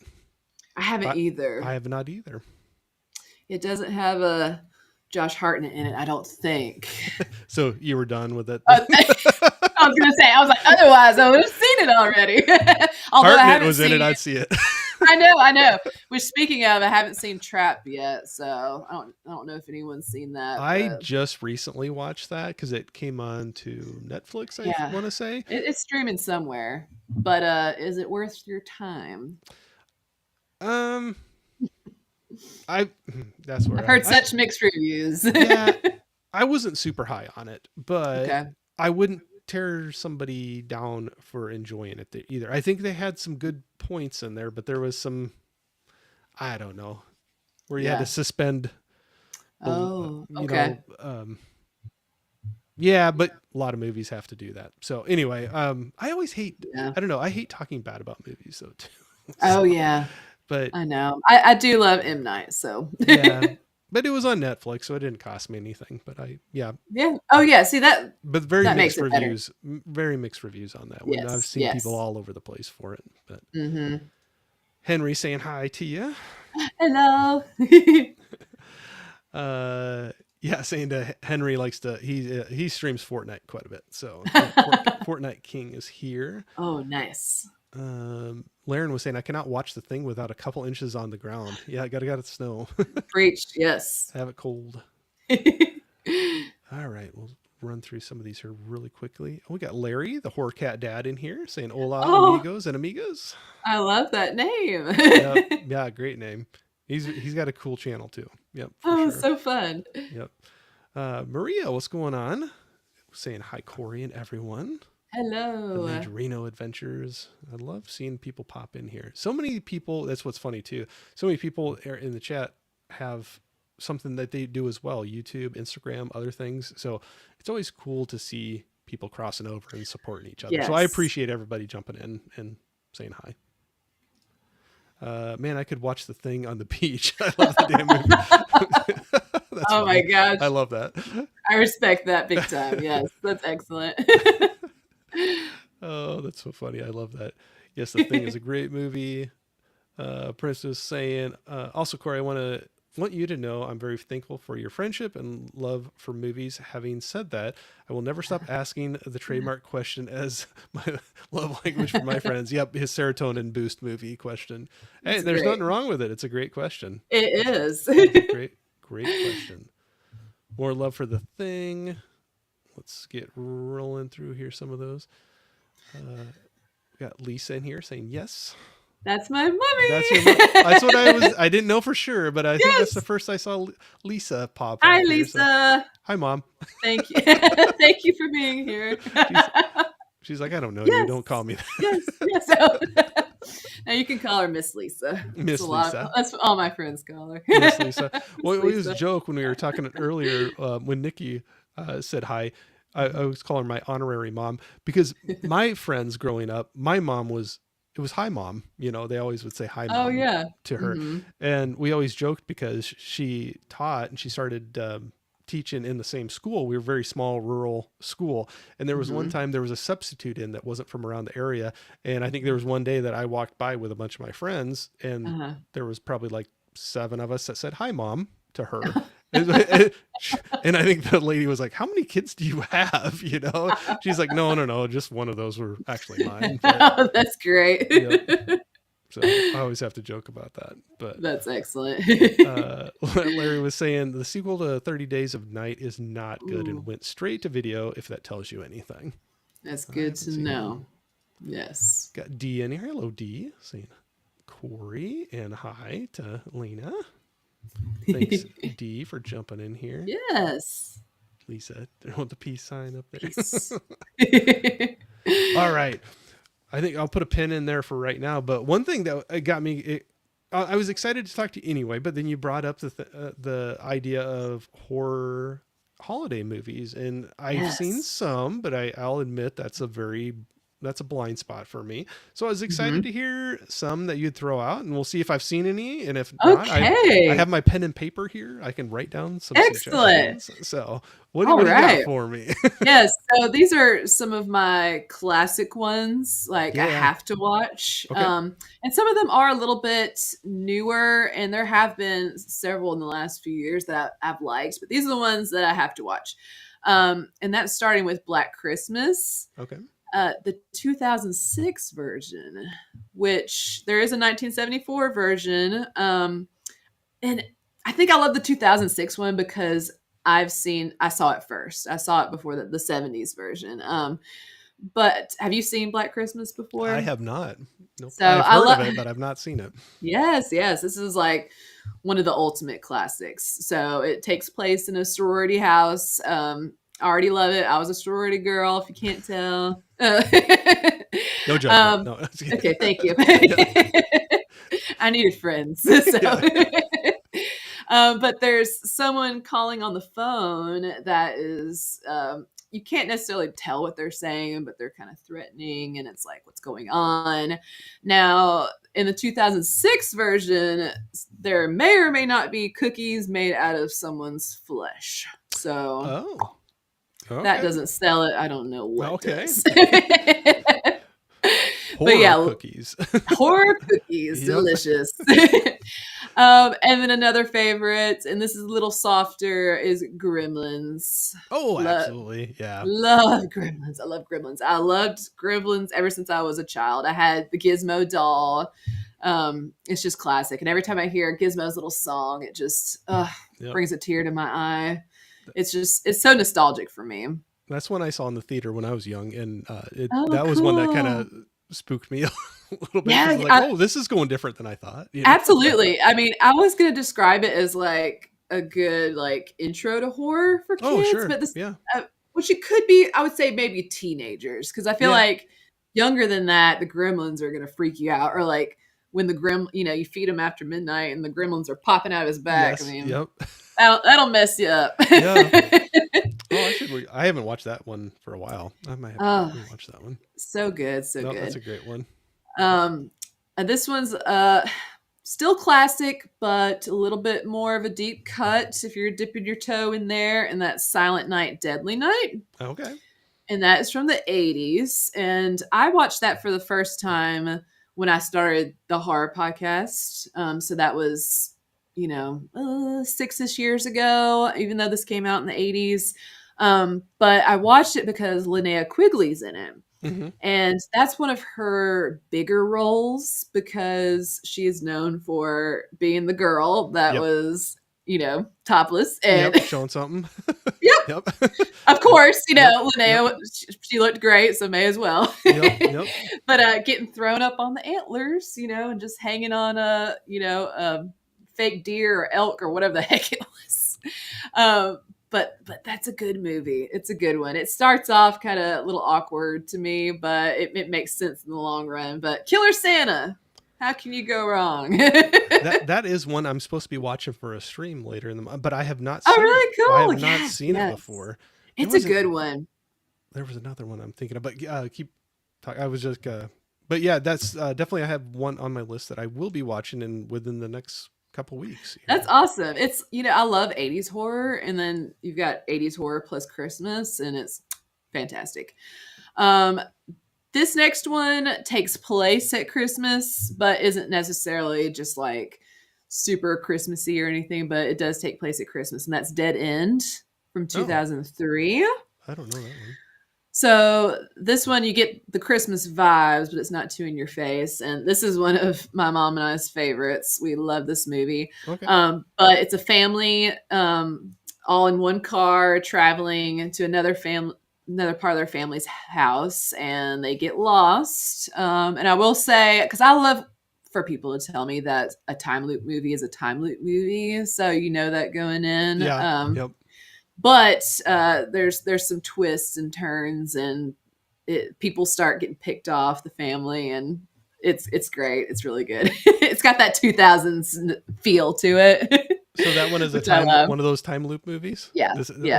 I haven't I, I either. have not either. It doesn't have a Josh Hartnett in it, I don't think. So you were done with it? I was gonna say, I was like, otherwise I would have seen it already. Although I Hartnett haven't was in it. seen. I'd see it. I know. Which, speaking of, I haven't seen Trap yet, so I don't know if anyone's seen that, I but just recently watched that because it came on to Netflix, I yeah, want to say. it's streaming somewhere. But is it worth your time? Um, I that's I've where heard such mixed reviews. yeah, I wasn't super high on it, but Okay. I wouldn't tear somebody down for enjoying it either. I think they had some good points in there, but there was some, I don't know, where you had to Yeah. suspend, Oh, okay. yeah, but a lot of movies have to do that. So anyway, I always hate, Yeah. I don't know, I hate talking bad about movies though too. Oh, So, yeah. but I know. I do love M. Night, so yeah, but it was on Netflix, so it didn't cost me anything. But yeah, yeah. Oh, yeah. See, but very that makes mixed it better. reviews, very mixed reviews on that one. I've Yes. seen people Yes. all over the place for it. But Mm-hmm. Henry saying hi to you. Hello. Yeah, saying to Henry likes to he streams Fortnite quite a bit. So yeah, Fortnite King is here. Oh, nice. Laren was saying I cannot watch the thing without a couple inches on the ground. Yeah, I got it snow. Preached. Yes. Have it cold. All right, we'll run through some of these here really quickly. Oh, we got Larry, the horror cat dad, in here saying "Hola, Oh, amigos and amigas." I love that name. Yep, yeah, great name. He's got a cool channel too. Yep, for Oh, sure. so fun. Yep. Maria, what's going on? Saying hi, Corey and everyone. The Hello. Mandarino Adventures. I love seeing people pop in here. So many people. That's what's funny too. So many people in the chat have something that they do as well: YouTube, Instagram, other things. So it's always cool to see people crossing over and supporting each other. So I Yes. appreciate everybody jumping in and saying hi. Man, I could watch the thing on the beach. I love the damn movie. That's Oh my funny. gosh. I love that. I respect that big time. Yes, that's excellent. Oh, that's so funny. I love that. Yes, the thing is a great movie. Prince was saying, also, Corey, want you to know I'm very thankful for your friendship and love for movies. Having said that, I will never stop asking the trademark question as my love language for my friends. Yep, his serotonin boost movie question. Hey, It's there's great. nothing wrong with it. It's a great question. It is. It's a great question. More love for the thing. Let's get rolling through here. Some of those. We got Lisa in here saying yes. That's my mommy. That's your mom. That's what I didn't know for sure, but I think that's the Yes. first I saw Lisa pop Hi, up here. So, Lisa. hi, Mom. Thank you. Thank you for being here. She's she's like, I don't know you. Yes. Don't call me Yes. Yes. Oh. Now you can call her Miss Lisa. That's a Miss lot. Lisa. That's what all my friends call her. Miss Lisa. Miss Well, it was a Lisa. joke when we were talking earlier when Nikki said hi. I was calling her my honorary mom because my friends growing up, my mom was, it was hi mom. You know, they always would say hi Oh mom yeah. to her. Hmm. And we always joked because she taught and she started teaching in the same school. We were a very small rural school. And there was one Hmm. time there was a substitute in that wasn't from around the area. And I think there was one day that I walked by with a bunch of my friends and Uh-huh. there was probably like 7 of us that said hi mom to her. And I think the lady was like, how many kids do you have? You know, she's like, no, just one of those were actually mine. But Oh, that's great. yep. So I always have to joke about that. But That's excellent. Larry was saying the sequel to 30 Days of Night is not good and Ooh, went straight to video, if that tells you anything. that's I good haven't to seen it. know. Yes. Got D in here. Hello, D. Saying Corey and hi to Lena. Thanks, D, for jumping in here. Yes. Lisa, with the peace sign up there. Peace. All right. I think I'll put a pin in there for right now. But one thing that got me, I was excited to talk to you anyway, but then you brought up the idea of horror holiday movies. And I've seen Yes. some, but I'll admit that's a blind spot for me. So I was excited Hmm. to hear some that you'd throw out, and we'll see if I've seen any. And if not, I Okay. have my pen and paper here. I can write down some Excellent. suggestions. So All what do you got right. for me? Yes. So these are some of my classic ones, like I Yeah. have to watch. Okay. And some of them are a little bit newer, and there have been several in the last few years that I've liked, but these are the ones that I have to watch. And that's starting with Black Christmas, Okay. the 2006 version, which there is a 1974 version. And I think I love the 2006 one because I saw it first. I saw it before the 70s version. But have you seen Black Christmas I before? have not. Nope. So I've I heard of love, it, but I've not seen it. yes, yes. This is like one of the ultimate classics. So it takes place in a sorority house. I already love it. I was a sorority girl, if you can't tell. No judgment. um, No. okay, thank you. Yeah. I needed friends. So, Yeah. but there's someone calling on the phone that is, you can't necessarily tell what they're saying, but they're kind of threatening, and it's like, what's going on? Now, in the 2006 version, there may or may not be cookies made out of someone's flesh. So Oh. that Okay. doesn't sell it. I don't know what Okay. does. But Horror yeah, cookies. horror cookies, Yep. delicious. And then another favorite, and this is a little softer, is Gremlins. Oh, Love, absolutely. Yeah. love Gremlins. I love Gremlins. I loved Gremlins ever since I was a child. I had the Gizmo doll. It's just classic, and every time I hear Gizmo's little song, it just Yep. brings a tear to my eye. It's so nostalgic for me. That's one I saw in the theater when I was young, and Oh, that was one that kind cool. of spooked me a little bit because Yeah, like, oh, this is going different than I thought. You know? absolutely. I mean, I was gonna describe it as like a good like intro to horror for Oh, kids, sure. but this, Yeah. which it could be, I would say maybe teenagers, because I feel Yeah. like younger than that, the gremlins are gonna freak you out, or like when you feed him after midnight and the gremlins are popping out of his back. I Yes. mean, Yep. that'll mess you up. Yeah. Oh, I haven't watched that one for a while. I might have to Oh, rewatch that one. so good, so No, that's good. a great one. Um, this one's still classic, but a little bit more of a deep cut if you're dipping your toe in there. And that's Silent Night, Deadly Night. Okay. And that is from the 80s. And I watched that for the first time when I started the horror podcast. So that was, 6-ish years ago, even though this came out in the 80s. But I watched it because Linnea Quigley's in it. Hmm. And that's one of her bigger roles because she is known for being the girl that Yep. was, topless. And Yep, showing something. yep, Yep. of course, Yep. Yep. Linnea, she looked great, so may as well. Yep. Yep. But getting thrown up on the antlers, and just hanging on a fake deer or elk or whatever the heck it was. But that's a good movie. It's a good one. It starts off kind of a little awkward to me, but it makes sense in the long run. But Killer Santa, how can you go wrong? That is one I'm supposed to be watching for a stream later in the month, but I have not Oh, seen it. really I cool. have not Yes, seen it yes. before. There It's a was good one. there was another one I'm thinking of, but keep talking. I was just but yeah, that's definitely I have one on my list that I will be watching in within the next couple weeks That's here. awesome. It's, I love 80s horror, and then you've got 80s horror plus Christmas, and it's fantastic. Um, this next one takes place at Christmas, but isn't necessarily just like super Christmassy or anything, but it does take place at Christmas, and that's Dead End from Oh, 2003. I don't know that one. So this one you get the Christmas vibes, but it's not too in your face. And this is one of my mom and I's favorites. We love this movie. Okay. But it's a family all in one car traveling to another part of their family's house, and they get lost. And I will say, because I love for people to tell me that a time loop movie is a time loop movie, so you know that going in. Yeah. Yep. But there's some twists and turns, and people start getting picked off the family, and it's great. It's really good. It's got that 2000s feel to it, So that one is which I love. one of those time loop movies. Yeah. Okay.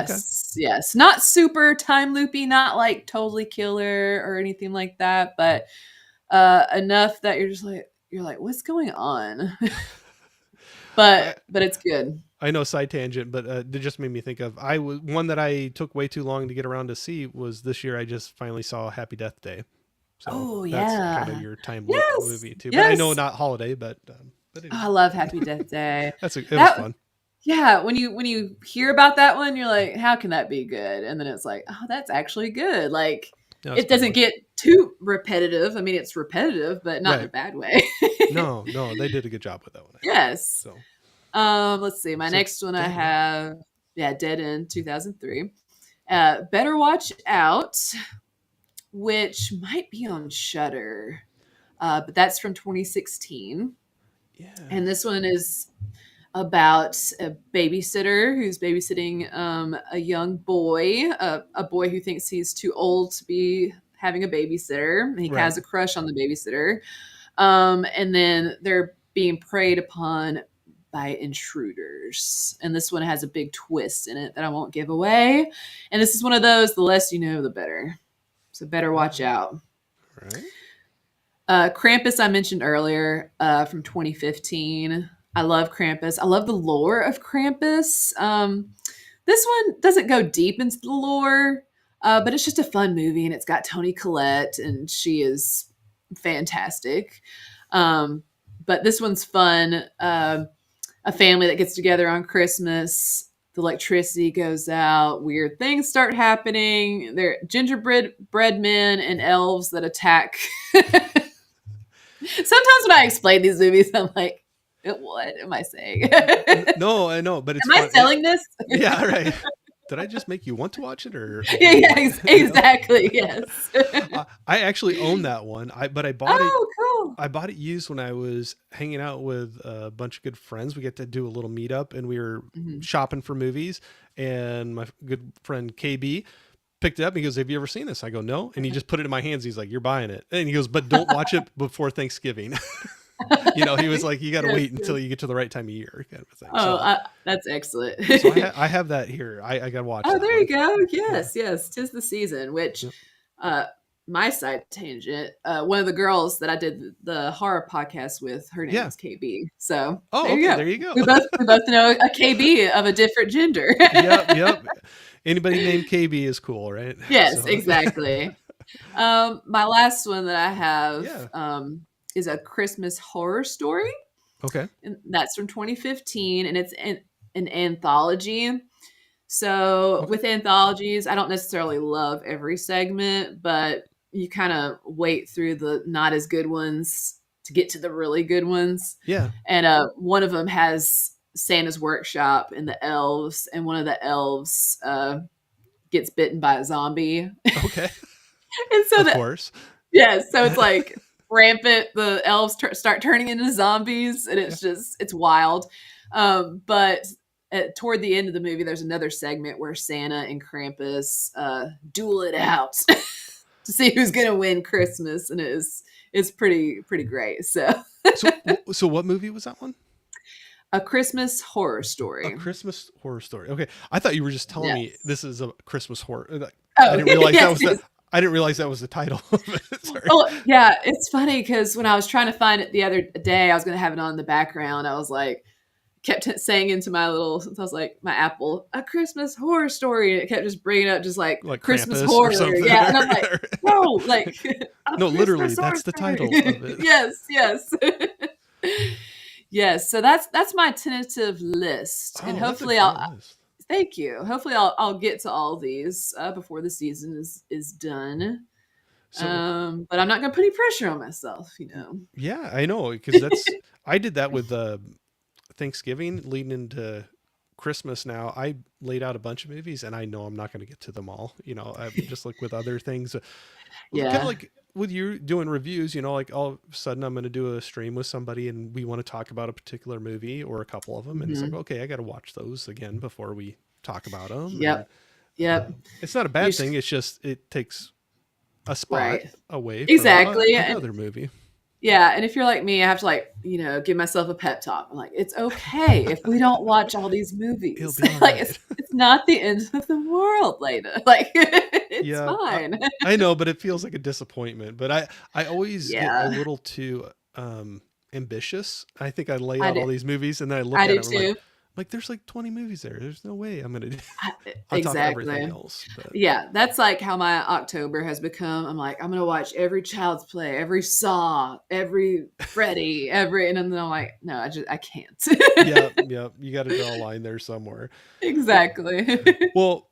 Yes. Not super time loopy, not like totally killer or anything like that, but enough that you're like, what's going on? I but it's good. I know side tangent, but it just made me think of I was one that I took way too long to get around to see was this year. I just finally saw Happy Death Day, so Oh that's kind of yeah. your time loop Yes. movie too. But I know Yes. not holiday, but Oh, I anyway, love Happy Death Day. it was That fun. Yeah, when you hear about that one, you're like, how can that be good? And then it's like, oh, that's actually good. Like That was a it fun doesn't one. get too repetitive. I mean, it's repetitive, but not in a Right? bad way. No, no, they did a good job with that one. I think Yes. so. Let's see. My So next one I Dead End. have, yeah, Dead End 2003. Better Watch Out, which might be on Shutter, but that's from 2016. Yeah. And this one is about a babysitter who's babysitting a young boy, a boy who thinks he's too old to be having a babysitter. He Right. has a crush on the babysitter. And then they're being preyed upon by intruders. And this one has a big twist in it that I won't give away. And this is one of those, the less you know, the better. So better watch All out. right. Krampus, I mentioned earlier, from 2015. I love Krampus. I love the lore of Krampus. This one doesn't go deep into the lore, but it's just a fun movie, and it's got Toni Collette, and she is fantastic. But this one's fun. A family that gets together on Christmas. The electricity goes out. Weird things start happening. They're gingerbread bread men and elves that attack. Sometimes when I explain these movies, I'm like, what am I saying? Am No, I know, but it's I fun. selling this? Yeah, right. Did I just make you want to watch it, or Yeah, you know? exactly. Yes. I actually own that one. But I bought it. Oh, cool. I bought it used when I was hanging out with a bunch of good friends. We get to do a little meetup, and we were Mhm. shopping for movies. And my good friend KB picked it up. He goes, "Have you ever seen this?" I go, "No." And he just put it in my hands. He's like, "You're buying it." And he goes, "But don't watch it before Thanksgiving." He was like, "You got to Yes, wait until yes. you get to the right time of year," kind of a thing. Oh, So, that's excellent. I have that here. I got to watch Oh, that there you one. go. Yeah. Yes. Tis the season, which Yep. uh my side tangent, one of the girls that I did the horror podcast with, her name Yeah. was KB. So Oh, there you okay. go. There you go. We both know a KB of a different gender. Yep. Yep. Anybody named KB is cool, right? Yes, So, exactly. My last one that I have yeah. is a Christmas horror story, Okay. and that's from 2015, and it's an anthology. So Okay. with anthologies, I don't necessarily love every segment, but you kind of wait through the not as good ones to get to the really good ones. Yeah. And one of them has Santa's workshop and the elves, and one of the elves gets bitten by a zombie. Okay. And so Of that, course. yeah, so it's like rampant. The elves start turning into zombies, and Yeah. it's wild. But toward the end of the movie, there's another segment where Santa and Krampus duel it out to see who's gonna win Christmas, and it's pretty great. So, So what movie was that one? A Christmas Horror A Story. Christmas Horror Story. Okay, I thought you were just telling me Yes. this is a Christmas horror. I Oh, didn't realize that yes, was the. yes. I didn't realize that was the title of it. Sorry. Oh, yeah. It's funny because when I was trying to find it the other day, I was going to have it on in the background. I was like, kept saying into my little, I was like, my Apple, A Christmas Horror Story. And it kept just bringing up just like Like Christmas Krampus or horror. something. Yeah. And I'm like, no, like A No, literally, Christmas Horror that's the Story. title of it. Yes, yes. Yes. So that's my tentative list. And Oh, that's a hopefully great I'll, list. thank you. Hopefully I'll get to all these before the season is done. So But I'm not gonna put any pressure on myself, you know. yeah, I know because that's I did that with Thanksgiving leading into Christmas. Now I laid out a bunch of movies, and I know I'm not going to get to them all. I just like with other things, kind of Yeah. like with you doing reviews. Like all of a sudden I'm going to do a stream with somebody, and we want to talk about a particular movie or a couple of them, and it's like, Mhm. okay, I got to watch those again before we talk about them, and Yep. Yep. it's not a You bad sh thing. It's just it takes a spot Right. away from Exactly. And another movie. yeah, and if you're like me, I have to like, give myself a pep talk. I'm like, it's okay if we don't watch all these It'll movies. be all Like right. it's not the end of the world, later. Like it's Yeah, fine. I know, but it feels like a disappointment. But I always get a Yeah. little too ambitious. I think I lay I out do all these movies, and then I look I at do them, I'm like, too. there's like 20 movies there. There's no way I'm gonna do I, on top of everything exactly. else. But Yeah, that's like how my October has become. I'm like, I'm gonna watch every Child's Play, every Saw, every Freddy, and then I'm like, no, I can't. yeah, yeah, you got to draw a line there somewhere. Well, Exactly.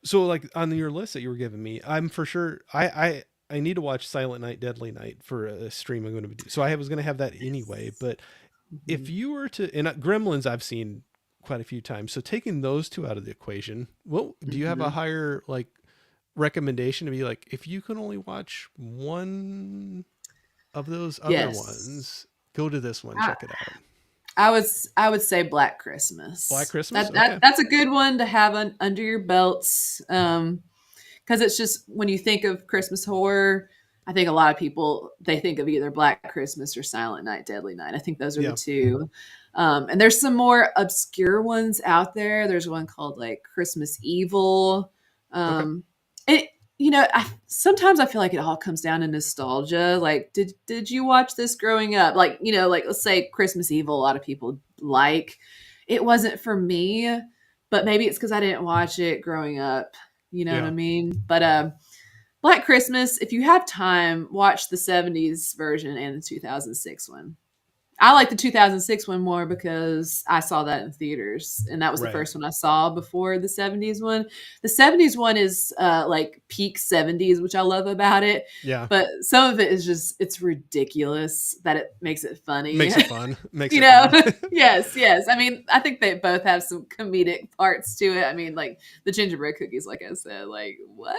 so like on your list that you were giving me, I'm for sure I need to watch Silent Night, Deadly Night for a stream I'm going to do. So I was going to have that anyway, Yes. but if Mhm. you were to, and Gremlins I've seen quite a few times, so taking those two out of the equation, well, do you have a Mhm. higher like recommendation to be like, if you can only watch one of those other Yes. ones, go to this one, I, check it out. I would say Black Black Christmas. Christmas, That okay. that's a good one to have under your belts. Because it's just when you think of Christmas horror, I think a lot of people they think of either Black Christmas or Silent Night, Deadly Night. I think those are the Yeah, two. And there's some more obscure ones out there. There's one called like Christmas Evil. okay. It sometimes I feel like it all comes down to nostalgia. Like, did you watch this growing up? Like, like let's say Christmas Evil, a lot of people like. It wasn't for me, but maybe it's because I didn't watch it growing up. You know what I Yeah, mean? But Black Christmas, if you have time, watch the 70s version and the 2006 one. I like the 2006 one more because I saw that in theaters, and that was the right. first one I saw before the 70s one. The 70s one is like peak 70s, which I love about it. Yeah, But some of it is just it's ridiculous that it makes it funny. makes it fun. Makes You it know, fun. yes, yes. I mean, I think they both have some comedic parts to it. I mean, like the gingerbread cookies, like I said, like what?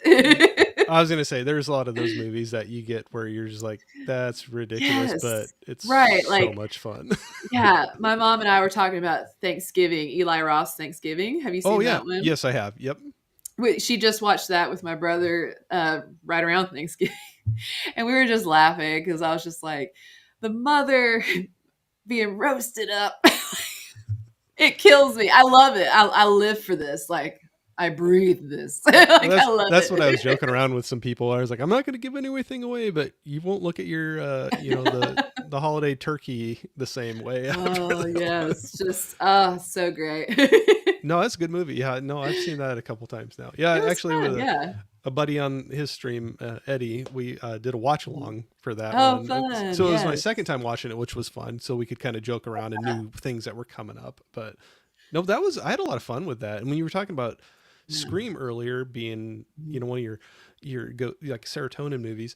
I was gonna say there's a lot of those movies that you get where you're just like, that's ridiculous, but Yes, it's right. so Like, much fun. yeah, my mom and I were talking about Thanksgiving, Eli Ross Thanksgiving. Have you Oh seen yeah, that one? yes I have. Yep. She just watched that with my brother right around Thanksgiving, and we were just laughing because I was just like, the mother being roasted up. It kills me. I love it. I live for this. Like I breathe this. Well, Like I love that's what I was it. joking around with some people. I was like, I'm not gonna give anything away, but you won't look at your the holiday turkey the same way after Oh that one. yes, just so great. It No, that's a good movie. Yeah, no, I've seen that a couple times now. Yeah, was actually with fun. Yeah. a buddy on his stream, Eddie, we did a watch along for that Oh, one. fun. So it was my second Yes. time watching it, which was fun. So we could kind of joke around and knew things that were coming up. But no, I had a lot of fun with that. And when you were talking about Yeah. Scream earlier being, Mhm. one of your go like serotonin movies,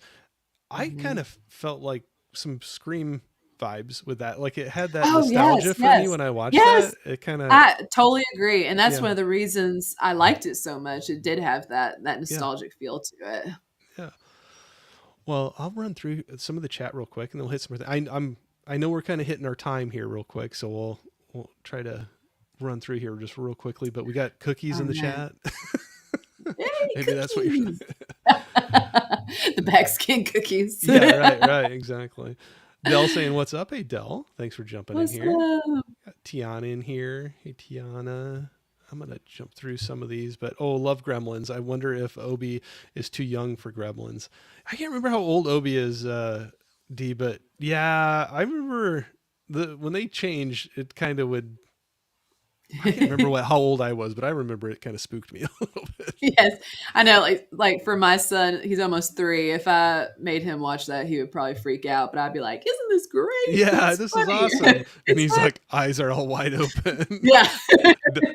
I kind Mhm. of felt like some Scream vibes with that. Like it had that Oh, yes, nostalgia for me yes. when I watched Yes, that. It kind of, I totally agree, and that's yeah, one of the reasons I liked it so much. It did have that yeah, nostalgic feel to it. yeah. Well, I'll run through some of the chat real quick, and then we'll hit some. I know we're kind of hitting our time here real quick, so we'll try to run through here just real quickly. But we got cookies Oh, in the man. chat. Yay, Maybe that's what you're. cookies! The backskin cookies. Yeah, right, exactly. Dell saying, "What's up?" Hey, Dell. Thanks for jumping in What's here. up? Got Tiana in here. Hey, Tiana. I'm gonna jump through some of these, but oh, love Gremlins. I wonder if Obi is too young for Gremlins. I can't remember how old Obi is, D, but yeah, I remember when they changed. It kind of would. I can't remember how old I was, but I remember it kind of spooked me a little bit. Yes, I know. Like for my son, he's almost 3. If I made him watch that, he would probably freak out. But I'd be like, "Isn't this great? Yeah, It's this is funny. awesome. And It's he's fun." like, eyes are all wide open, Yeah,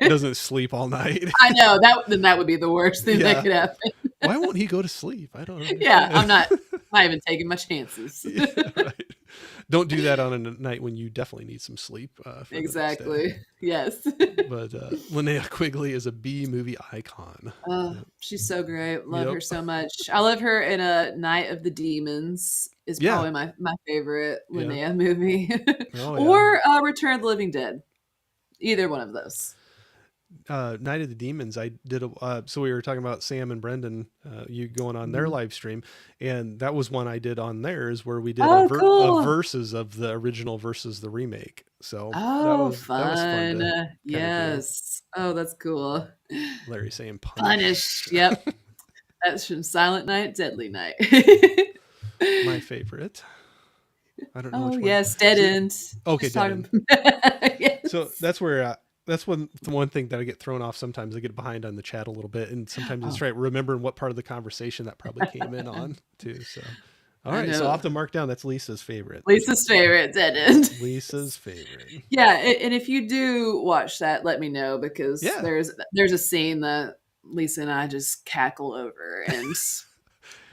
doesn't sleep all night. I know that would be the worst thing that Yeah. could happen. Why won't he go to sleep? I don't Yeah, understand. not even taking my chances. Yeah, right. Don't do that on a night when you definitely need some sleep for the next day. Exactly. Yes. But Linnea Quigley is a B movie icon. Oh, Yep. she's so great. Love Yep. her so much. I love her in a Night of the Demons is Yeah. probably my favorite Yeah. Linnea movie. Oh yeah. Or Return of the Living Dead. Either one of those. Night of the Demons. I did so we were talking about Sam and Brendan, you going on their Mhm. live stream, and that was one I did on theirs where we did Oh, a cool. versus of the original versus the remake. So Oh, that was fun fun. to kind of do. Yes. Oh, that's cool. Larry saying Punish. punish. Yep. That's from Silent Night, Deadly Night. My favorite. I don't know Oh, which one. yes. Dead See, End. okay, Just Dead talking. End. So Yes. that's where that's the one thing that I get thrown off sometimes. I get behind on the chat a little bit, and sometimes it's Oh, right remembering what part of the conversation that probably came in on too. So, all I right, so I'll know. have to mark down that's Lisa's favorite. Lisa's favorite, Dead End. Lisa's favorite. Yeah, and if you do watch that, let me know because Yeah. there's a scene that Lisa and I just cackle over, and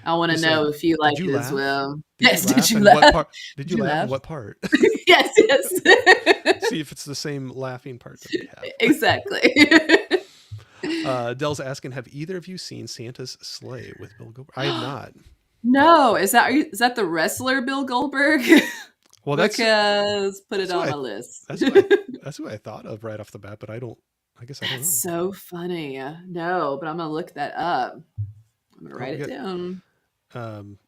I want to Just like, know if you did like you it as laugh? well. Did you Yes, did laugh? you And what laugh? part? Did Did you you laugh? And laugh? what part? Yes, yes. See if it's the same laughing part that we have. Exactly. Dell's asking, have either of you seen Santa's Sleigh with Bill Goldberg? I have not. No, is that the wrestler Bill Goldberg? Well, Because put it that's who on I my list. that's who I that's who I thought of right off the bat, but I guess I don't That's know. so funny. No, but I'm gonna look that up. I'm gonna Oh, write it down.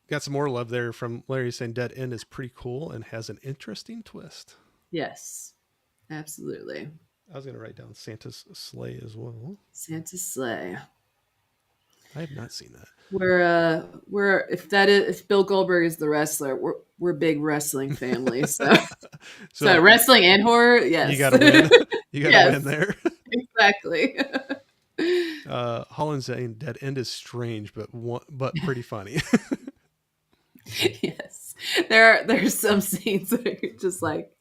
got some more love there from Larry saying Dead End is pretty cool and has an interesting twist. Yes, absolutely. I was gonna write down Santa's Sleigh as well. Santa's sleigh. I have not seen that. We're if Bill Goldberg is the wrestler, we're big wrestling family. So so So wrestling and horror, you yes. got to win. You got to Yes, win there. exactly. Holland saying Dead End is strange, but pretty funny. Yes. There's some scenes that are just like,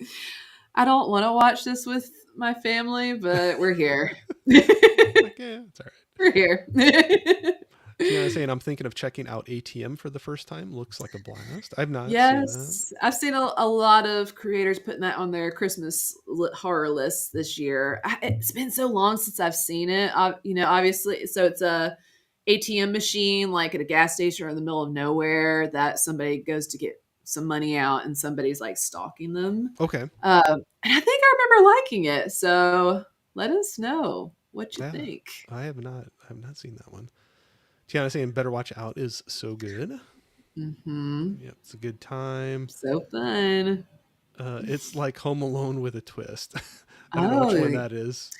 I don't want to watch this with my family, but we're here. Like, yeah, it's all right. We're here. Tiana saying I'm thinking of checking out ATM for the first time. Looks like a blast. I've not seen that. Yes, I've seen a lot of creators putting that on their Christmas horror lists this year. It's been so long since I've seen it. Obviously, so it's a ATM machine like at a gas station or in the middle of nowhere that somebody goes to get some money out and somebody's like stalking them. Okay. And I think I remember liking it. So let us know what you Yeah. think. I have not seen that one. Tiana saying Better Watch Out is so good. Mm-hmm. Yep, it's a good time. So fun. It's like Home Alone with a twist. I don't know which one Oh, that is.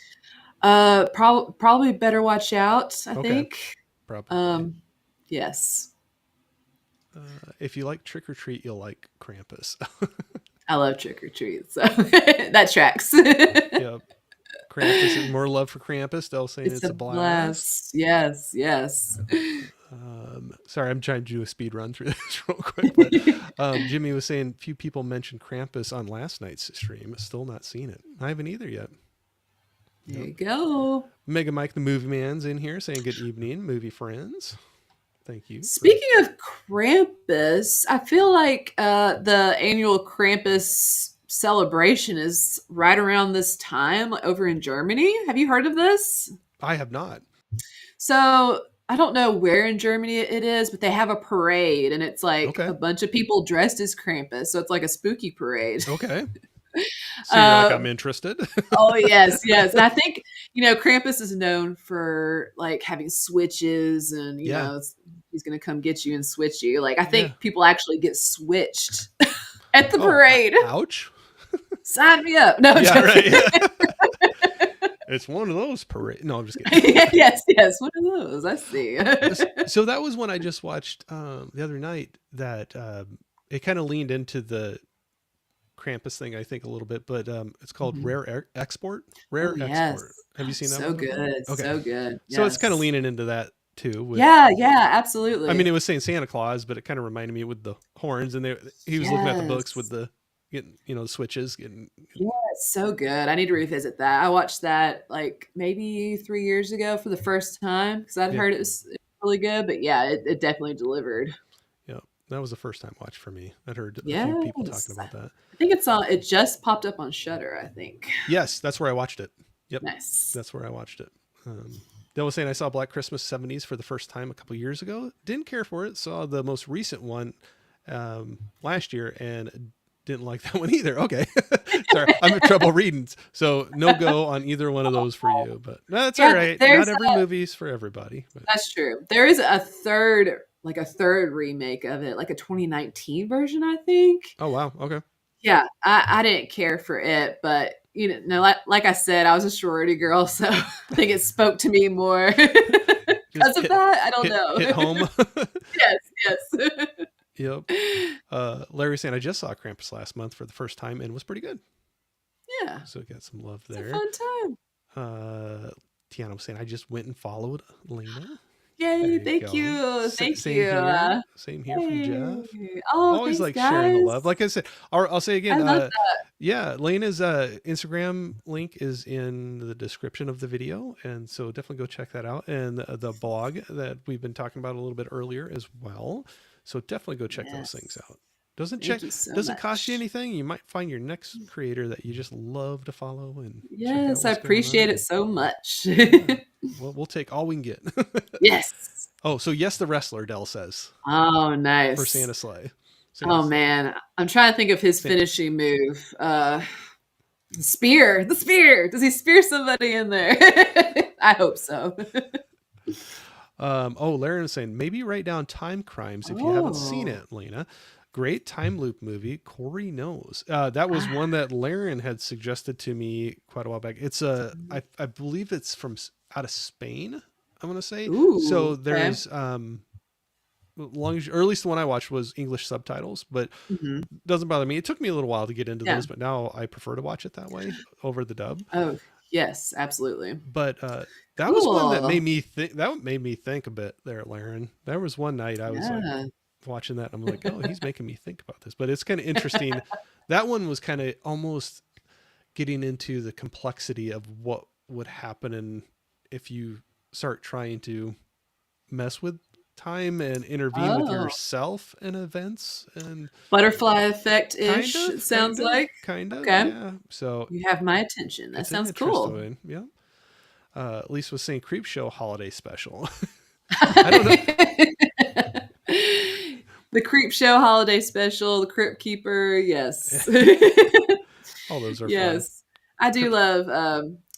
Probably Better Watch Out, I Okay, think. probably. Yes. If you like Trick or Treat, you'll like Krampus. I love Trick or Treat, so that tracks. Yep. Krampus, more love for Krampus. They'll saying It's it's a a blast. blast. Yes, yes. Sorry, I'm trying to do a speed run through this real quick. But Jimmy was saying few people mentioned Krampus on last night's stream. Still not seen it. I haven't either yet. There Yep. you go. Mega Mike the Movie Man's in here saying good evening, movie friends. Thank you for Speaking of Krampus, I feel like the annual Krampus celebration is right around this time over in Germany. Have you heard of this? I have not. So I don't know where in Germany it is, but they have a parade and it's like Okay. a bunch of people dressed as Krampus. So it's like a spooky parade. Okay. So you're like, Uh, I'm interested. oh yes, yes. And I think, Krampus is known for like having switches and, Yeah. he's going to come get you and switch you. Like I Yeah. think people actually get switched at the Oh, parade. ouch. Sign me up. No, I'm Yeah, joking. right. It's one of those parade. No, I'm just kidding. Yes, yes. One of those. I see. So that was one I just watched the other night that it kind of leaned into the Krampus thing, I think, a little bit, but it's called Mhm. Export. Oh Rare Export. yes. Have you Oh, seen that so one before? good. Okay. So good. So it's kind of Yes. leaning into that too with Yeah, yeah, I mean, it absolutely. was saying Santa Claus, but it kind of reminded me with the horns, and he was looking at the books with Yes. the getting the switches, getting Yeah, it's so good. I need to revisit that. I watched that like maybe 3 years ago for the first time because I'd yeah, heard it was really good. But yeah, it definitely delivered. yeah. That was the first time watch for me. I'd heard a few people talking Yes, about that. I think it's on. It just popped up on Shutter. I think. Yes, that's where I watched it. Yep, Nice. that's where I watched it. Dale was saying I saw Black Christmas '70s for the first time a couple years ago. Didn't care for it. Saw the most recent one last year and didn't like that one either. Okay, sorry, I'm in trouble reading, so no go on either one of those for you. But that's all Yeah, right. Not there's every movie's for everybody. But that's true. There is a third remake of it, like a 2019 version, I think. oh wow, okay, Yeah, I didn't care for it, but no, like I said, I was a sorority girl, so I think it spoke to me more just because of that. I don't hit know. home. Yes, yes. Yep. Larry saying I just saw Krampus last month for the first time and was pretty good. Yeah, So got some love it's a there. fun time. Uh, Tiana was saying I just went and followed Lena. There Yay! you Thank go. you, thank Same you. here. Same here from Yay! Jeff. Oh, Always thanks, like sharing the love. guys. Like I said, I'll say I again. love Yeah, Lena's Instagram link is in the description of the video, and so definitely go check that out. And the blog that we've been talking about a little bit earlier as well. So definitely go that. check those things Yes, out. Doesn't check thank you so doesn't cost you much. anything. You might find your next creator that you just love to follow and check out Yes, I what's going appreciate on. it so much. Yeah, we'll take all we can get. Yes. Oh, so yes, the wrestler Dell says Oh, for nice. Santa Sleigh. Santa Oh Sleigh. man, I'm trying to think of his Santa. finishing move. The spear, the spear. Does he spear somebody in there? I hope so. Oh, Laren is saying maybe write down Time Crimes if you haven't seen Oh, it, Lena. Great time loop movie. Corey knows. That was one that Laren had suggested to me quite a while back. It's I believe it's from out of Spain. I'm gonna say. So ooh, okay. there's long as, or at least the one I watched was English subtitles, but Hmm. doesn't bother me. It took me a little while to get into Yeah. those, but now I prefer to watch it that way over the dub. Oh, yes, absolutely. But that was one that Cool. made me think. That made me think a bit there, Laren. There was one night I was like Yeah. watching that. And I'm like, oh, he's making me think about this. But it's kind of interesting. That one was kind of almost getting into the complexity of what would happen and if you start trying to mess with time and intervene with Oh, yourself in events and butterfly effect ish. It sounds like. kind of, Okay. yeah. So You have my attention. That it's an sounds interesting cool. one, yeah. At least was saying Creep Show holiday special. I don't know. The Creep Show holiday special, the Crypt Keeper, yes. All those are fun. Yes. I do love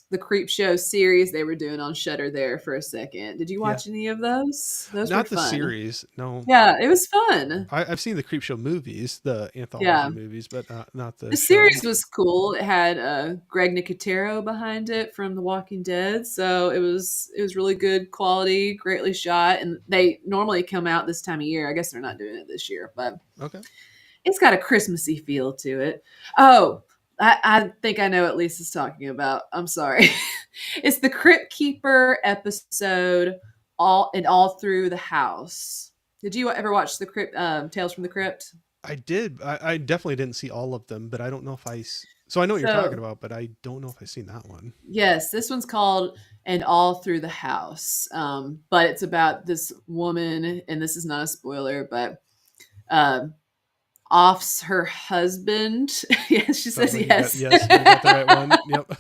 the Creep Show series they were doing on Shutter there for a second. Did you Yeah, watch any of those? Those were not the fun. series. No, Yeah, it was fun. I've seen the Creep Show movies, the Yeah. anthology movies, but not the The show. series was cool. It had Greg Nicotero behind it from The Walking Dead, so it was really good quality, greatly shot, and they normally come out this time of year. I guess they're not doing it this year, but Okay. it's got a Christmassy feel to it. Oh, I think I know what Lisa's talking about. I'm sorry. It's the Crypt Keeper episode, all through the house. Did you ever watch the Crypt Tales from the Crypt? I did. I definitely didn't see all of them, but I don't know if so I know what you're talking So about, but I don't know if I've seen that one. yes, this one's called and all through the house. But it's about this woman, and this is not a spoiler, but uh, offs her husband. Yes, she says yes. You got the right one. Yep.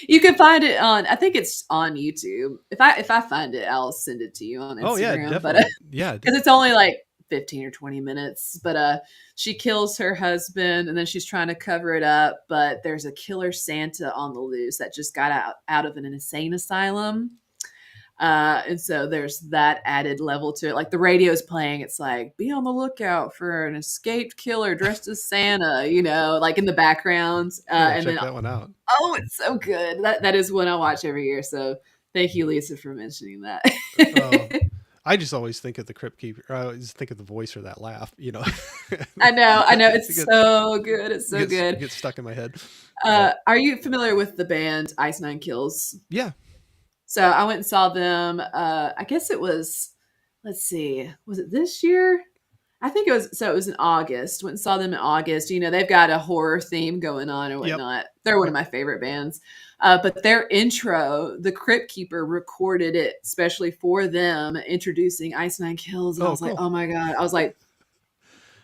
You can find it on. I think it's on YouTube. If I find it, I'll send it to you on Oh yeah, Instagram. But definitely. Yeah. because it's only like 15 or 20 minutes. But she kills her husband, and then she's trying to cover it up. But there's a killer Santa on the loose that just got out of an insane asylum. And so there's that added level to it. Like the radio is playing, it's like, be on the lookout for an escaped killer dressed as Santa, like in the background. I gotta And then, check that one out. oh, it's so good. That is one I watch every year. So thank you, Lisa, for mentioning that. Oh, I just always think of the Crypt Keeper. I always think of the voice or that laugh. I know. It's It so good. It's so good. gets stuck in my head. But, Are you familiar with the band Ice Nine Kills? yeah. So I went and saw them. I guess it was, let's see, was it this year? I think it was. So it was in August. Went and saw them in August. They've got a horror theme going on and Yep. whatnot. They're one of my favorite bands. But their intro, the Crypt Keeper recorded it especially for them, introducing Ice Nine Kills. And I was like, cool. oh my God. I was like,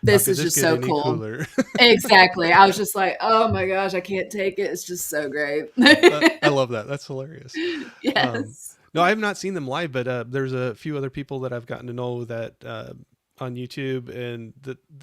this is just so cool. Cooler? Exactly. I was just like, oh my gosh, I can't take it. It's just so great. I love that. That's hilarious. Yes. No, I have not seen them live, but there's a few other people that I've gotten to know that on YouTube, and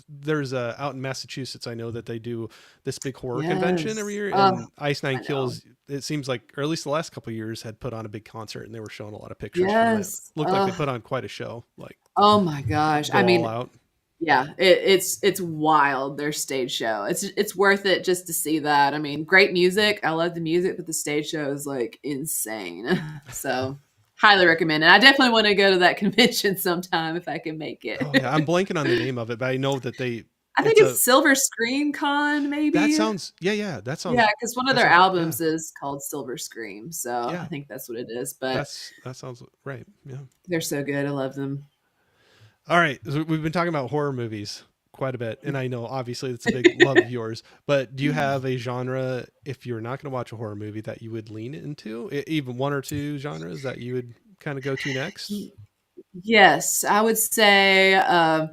there's out in Massachusetts. I know that they do this big horror convention every year, and Ice Nine Kills. It seems like, or at least the last couple of years, had put on a big concert, and they were showing a lot of pictures from it. Looked like they put on quite a show. Like, oh my gosh, I mean, all out. Yeah, it's wild, their stage show. It's worth it just to see that. I mean, great music. I love the music, but the stage show is like insane. So highly recommend it. I definitely want to go to that convention sometime if I can make it. Oh yeah, I'm blanking on the name of it, but I know that I think it's Silver Scream Con, maybe. That sounds that sounds because one of their albums is called Silver Scream. So I think that's what it is. But that sounds right. Yeah. They're so good. I love them. All right. So we've been talking about horror movies quite a bit. And I know obviously it's a big love of yours, but do you have a genre, if you're not going to watch a horror movie, that you would lean into? Even one or two genres that you would kind of go to next? Yes, I would say I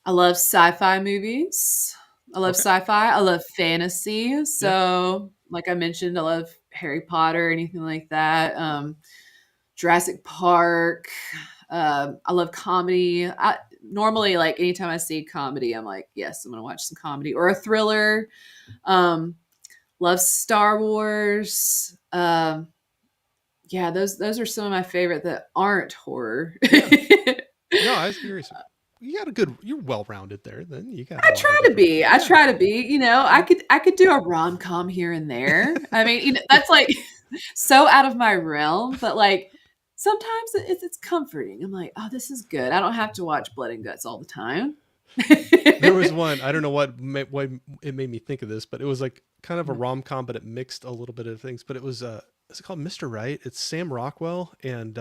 love sci-fi movies. I love sci-fi. I love fantasy. So like I mentioned, I love Harry Potter, anything like that. Jurassic Park. I love comedy. Normally, like anytime I see comedy, I'm like, yes, I'm gonna watch some comedy or a thriller. Love Star Wars. Yeah, those are some of my favorite that aren't horror. No, I was curious. You're well rounded there. Then you got. I try to be. I try to be. I could do a rom com here and there. I mean, that's like so out of my realm, but like sometimes it's comforting. I'm like, oh, this is good. I don't have to watch blood and guts all the time. There was one, I don't know what it made me think of this, but it was like kind of a rom-com, but it mixed a little bit of things. But it was is it called Mr. Right? It's Sam Rockwell and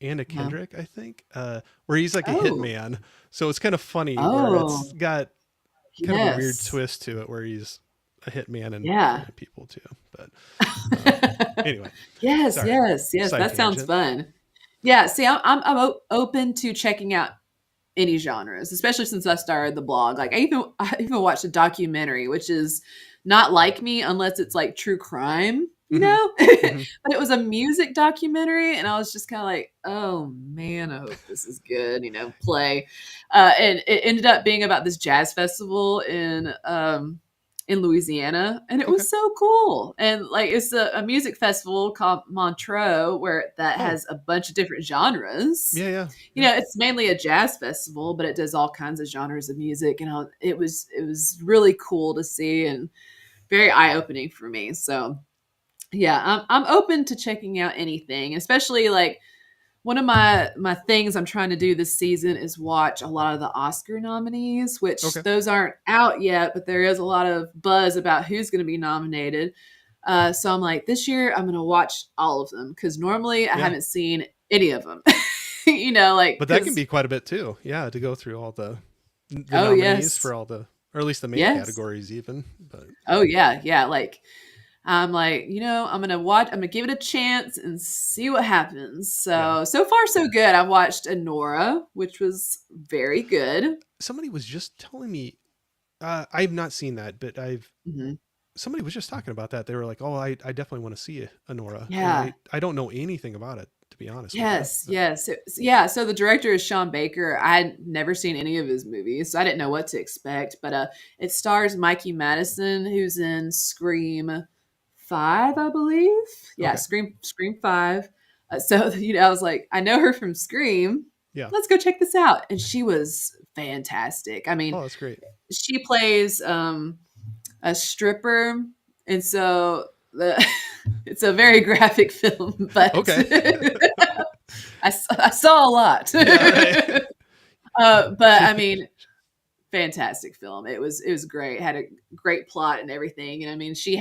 Anna Kendrick, I think, where he's like a hitman. So it's kind of funny where it's got kind of a weird twist to it where he's a hitman and people too. But anyway. Yes. Side that sounds fun. Yeah. See, I'm open to checking out any genres, especially since I started the blog. Like I even watched a documentary, which is not like me unless it's like true crime, you know? But it was a music documentary, and I was just kind of like, oh man, I hope this is good, play. And it ended up being about this jazz festival in Louisiana, and it was so cool. And like it's a music festival called Montreux where that has a bunch of different genres. It's mainly a jazz festival, but it does all kinds of genres of music, and it was really cool to see and very eye-opening for me. So yeah, I'm open to checking out anything, especially like one of my things I'm trying to do this season is watch a lot of the Oscar nominees, which those aren't out yet, but there is a lot of buzz about who's going to be nominated. So I'm like, this year I'm going to watch all of them because normally I haven't seen any of them. But that can be quite a bit too. Yeah, to go through all the nominees for all the, or at least the main categories even. But yeah, like I'm like, I'm gonna watch. I'm gonna give it a chance and see what happens. Yeah. So far so good. I watched Anora, which was very good. Somebody was just telling me, I've not seen that, but Hmm. somebody was just talking about that. They were like, "Oh, I definitely want to see Honora," and Yeah. I don't know anything about it, to be honest with you. Yes. But Yes. Yeah. So the director is Sean Baker. I'd never seen any of his movies, so I didn't know what to expect. But it stars Mikey Madison, who's in Scream 5, I believe. Yeah, okay, Scream 5. So I was like, I know her from Scream. yeah. Let's go check this out. And she was fantastic. I mean, Oh, that's great. she plays a stripper, and so it's a very graphic film, but Okay. I saw a lot. Yeah. Right. But I mean, fantastic film. It was great. It had a great plot and everything. And I mean, she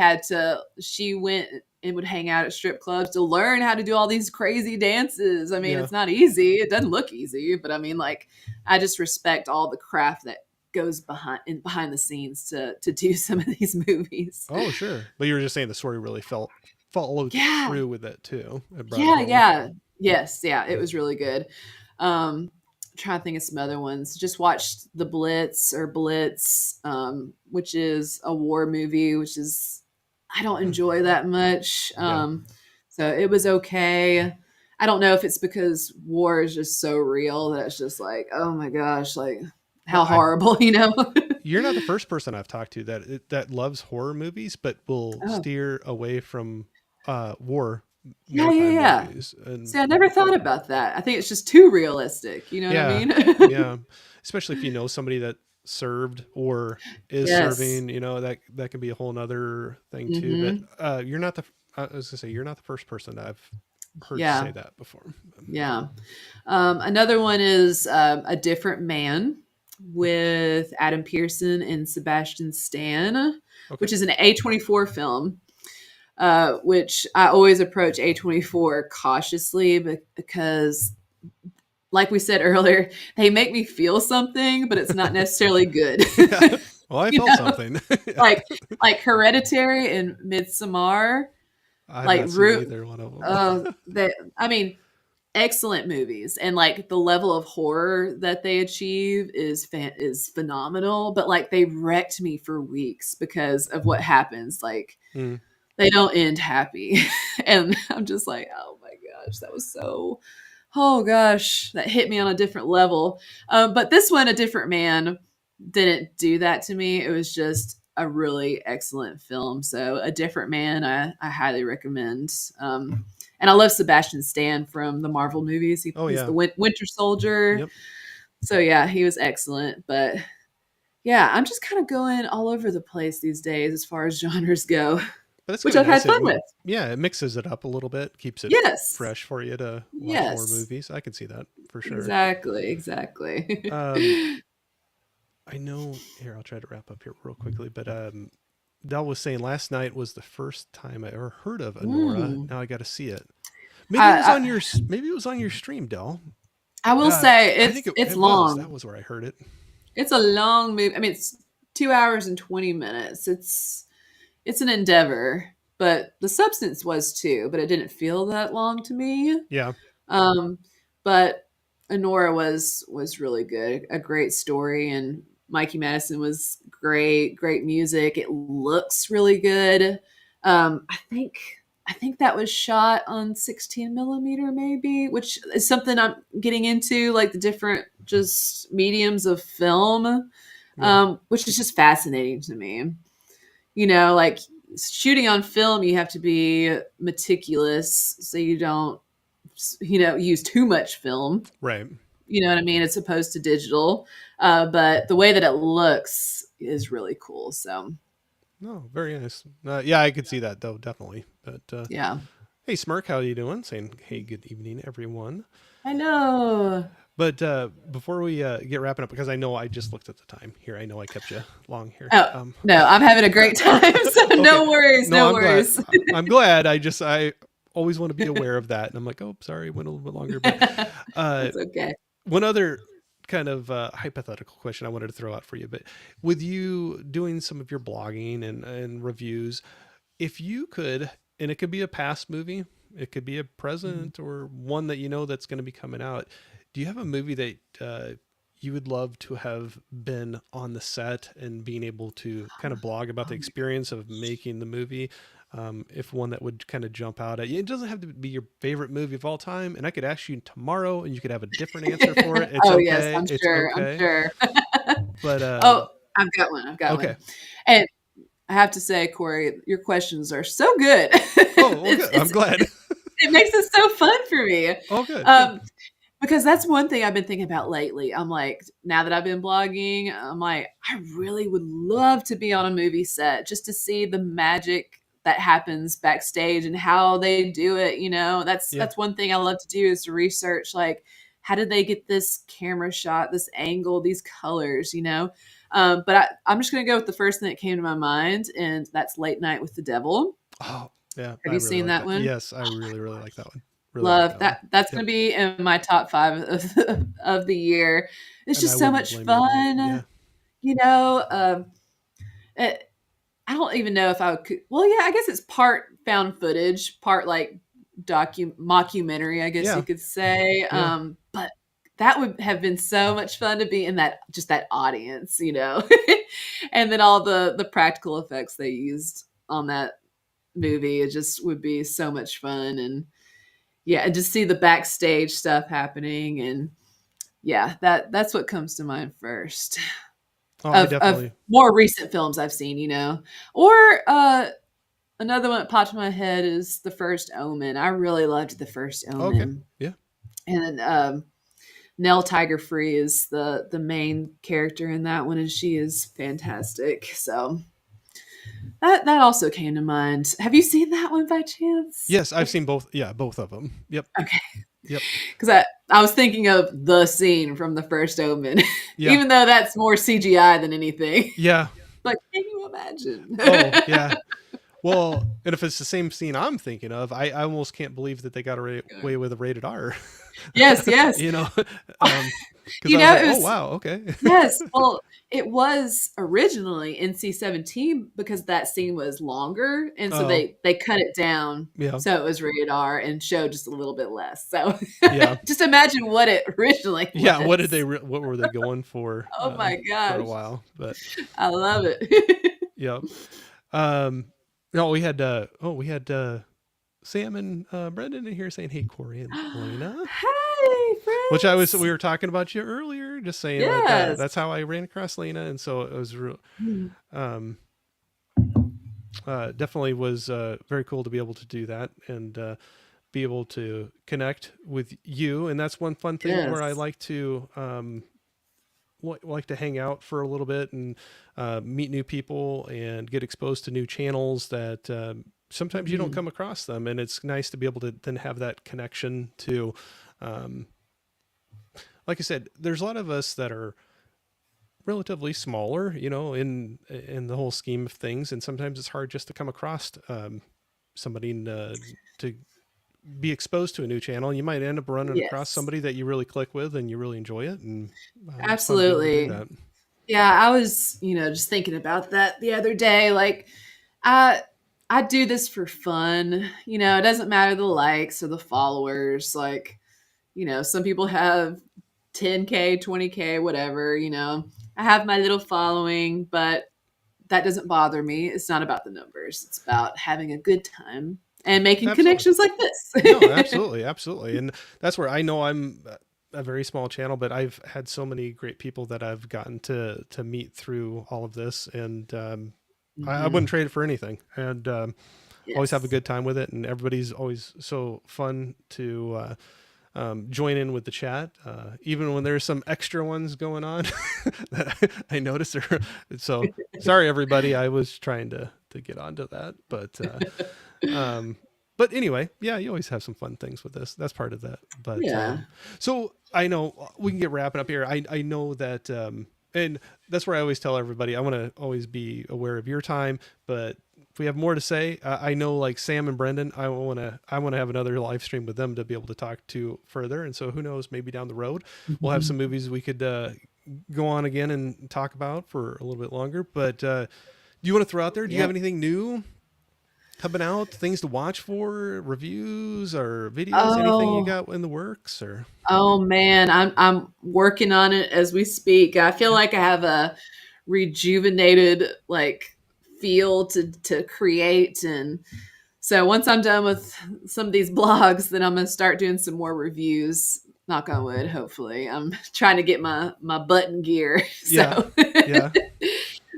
went and would hang out at strip clubs to learn how to do all these crazy dances. I mean, Yeah. it's not easy. It doesn't look easy, but I mean, like, I just respect all the craft that goes behind the scenes to do some of these movies. Oh, sure. But you were just saying the story really felt followed Yeah. through with it too. It brought it Yeah, home. yeah. Yes, yeah, it was really good. Trying to think of some other ones. Just watched The Blitz or Blitz, which is a war movie, which is I don't enjoy that much. Yeah. So it was okay. I don't know if it's because war is just so real that it's just like, oh my gosh, like Well, how horrible, you know? you're not the first person I've talked to that loves horror movies, but will Oh, steer away from war yeah, yeah, wartime yeah. movies. And See, I never thought about that. I think it's just too realistic. You know what I yeah, mean? yeah, especially if you know somebody that served or is Yes. serving, that can be a whole nother thing too. But Hmm. you're not the I was gonna say you're not the first person I've heard say Yeah. that before. Yeah. Another one is A Different Man with Adam Pearson and Sebastian Stan, Okay. which is an A24 film, which I always approach A24 cautiously because, like we said earlier, they make me feel something, but it's not necessarily good. Yeah. Well, I you felt know, something. Yeah. like Hereditary and Midsommar, I've like not seen root. either one of them. That I mean, excellent movies, and like the level of horror that they achieve is phenomenal, but like they wrecked me for weeks because of what happens. Like Mm, they don't end happy. And I'm just like, oh my gosh, that was so, oh gosh, that hit me on a different level. But this one, A Different Man, didn't do that to me. It was just a really excellent film. So A Different Man, I highly recommend. And I love Sebastian Stan from the Marvel movies. oh He's yeah. the Winter Soldier. Yep. So yeah, he was excellent. But yeah, I'm just kind of going all over the place these days as far as genres go, But that's which kind of I've had nice. fun with. Yeah, it mixes it up a little bit, keeps it Yes. fresh for you to watch more Yes. movies. I can see that for sure. Exactly. Exactly. Um, I know here, I'll try to wrap up here real quickly, but Del was saying last night was the first time I ever heard of Honora. Mm. Now I got to see it. I, Maybe it was on your stream, Del. I will say I think it's it was. That long. was where I heard it. It's a long movie. I mean, it's 2 hours and 20 minutes. It's an endeavor, but the substance was too. But it didn't feel that long to me. Yeah. Um, but Honora was really good. A great story, and Mikey Madison was great. Great music. It looks really good. I think that was shot on 16 millimeter, maybe, which is something I'm getting into, like the different just mediums of film, Yeah. which is just fascinating to me. Like shooting on film, you have to be meticulous so you don't, use too much film. Right. You know what I mean? It's opposed to digital, but the way that it looks is really cool. So No, very nice. Yeah, I could see that though, definitely. But yeah, hey, Smirk, how you doing? Saying hey, good evening, everyone. hello. But before we get wrapping up, because I know I just looked at the time here. I know I kept you long here. Oh no, I'm having a great time. So Okay. no worries, No, no I'm glad. worries. I'm glad. I always want to be aware of that, and I'm like, oh, sorry, went a little bit longer. But uh, That's okay. one other kind of hypothetical question I wanted to throw out for you, but with you doing some of your blogging and reviews, if you could, and it could be a past movie, it could be a Mhm. present, or one that you know that's going to be coming out. Do you have a movie that you would love to have been on the set and being able to kind of blog about Oh the my experience of gosh. making the movie? If one that would kind of jump out at you, it doesn't have to be your favorite movie of all time. And I could ask you tomorrow, and you could have a different answer for it. It's Oh yes, okay. I'm It's sure. I'm okay. sure. But Oh, I've got one. I've got okay. one. And I have to say, Corey, your questions are so good. Oh, well, good. I'm glad. It makes it so fun for me. Oh, good. Good. Um, because that's one thing I've been thinking about lately. I'm like, now that I've been blogging, I'm like, I really would love to be on a movie set just to see the magic that happens backstage and how they do it. That's Yeah. that's one thing I love to do is to research like how did they get this camera shot, this angle, these colors. But I'm just gonna go with the first thing that came to my mind, and that's Late Night with the Devil. Oh, yeah. Have I you really seen like that that. one? Yes, I really, really like that one. Really like Love that one. that. That's Yep. going to be in my top 5 of the year. It's And I just so wouldn't much blame you at all. fun. Yeah. You know, it, I don't even know if I could. Well, yeah, I guess it's part found footage, part like mockumentary, I guess you Yeah. could say. Yeah. But that would have been so much fun to be in that audience. And then all the practical effects they used on that movie, it just would be so much fun. And yeah, and just see the backstage stuff happening. And yeah, that's what comes to mind first Oh, I of definitely. more recent films I've seen. Or another one that popped in my head is The First Omen. I really loved The First Okay. Omen. Yeah. And Nell Tiger Free is the main character in that one, and she is fantastic. So that also came to mind. Have you seen that one by chance? Yes, I've seen both. Yeah, both of them. Yep. Okay. Yep. Because I was thinking of the scene from The First Omen, Yeah. even though that's more CGI than anything. Yeah. But can you imagine? Oh, yeah. Well, and if it's the same scene I'm thinking of, I almost can't believe that they got away with a rated R. Yes, yes. you know, because I was like, It oh was wow, okay. yes. Well, it was originally NC-17 because that scene was longer, and so Oh, they cut it down yeah, so it was rated R and showed just a little bit less. So yeah, just imagine what it originally yeah. What did was. what were they going Oh my for a gosh, while? But I love it. yeah. Um, no, we had Sam and Brendan in here saying, "Hey, Corey and Lena," Hey, which we friends. were talking about you earlier, just saying that Yes. that's how I ran across Lena, and so it was Mm. um, definitely was very cool to be able to do that and be able to connect with you. And that's one fun thing where I Yes. like to like to hang out for a little bit and meet new people and get exposed to new channels that sometimes you don't Mhm. come across them, and it's nice to be able to then have that connection to um, like I said, there's a lot of us that are relatively smaller, in the whole scheme of things, and sometimes it's hard just to come across somebody to be exposed to a new channel. You might end up running across Yes. somebody that you really click with and you really enjoy it, and it's fun to be able to do Absolutely. that. Yeah, I was, just thinking about that the other day. Like, I I do this for fun. It doesn't matter the likes or the followers. Like, some people have 10K, 20K, whatever. I have my little following, but that doesn't bother me. It's not about the numbers. It's about having a good time and making Absolutely. connections like No, this. absolutely, absolutely. And that's where I know I'm a very small channel, but I've had so many great people that I've gotten to meet through all of this, and I wouldn't Mhm. trade it for anything. And always have a Yes. good time with it, and everybody's always so fun to join in with the chat, even when there's some extra ones going on that I noticed. So sorry, everybody. I was trying to get onto that, um, but anyway, yeah, you always have some fun things with this. That's part of that. But Yeah. so I know we can get wrapping up here. I know that, and that's where I always tell everybody I want to always be aware of your time, but if we have more to say, I know like Sam and Brendan, I want to have another live stream with them to be able to talk to further. And so who knows, maybe down the road we'll have some movies we could go on again and talk about for a little bit longer. But do you want to throw out there? Do you have Yep. anything new coming out? Things to watch for? Reviews or videos? Anything you Oh, got in the works? Or oh man, I'm working on it as we speak. I feel like I have a rejuvenated like feel to create, and so once I'm done with some of these blogs, then I'm gonna start doing some more reviews. Knock on wood, hopefully. I'm trying to get my button gear. yeah, So yeah,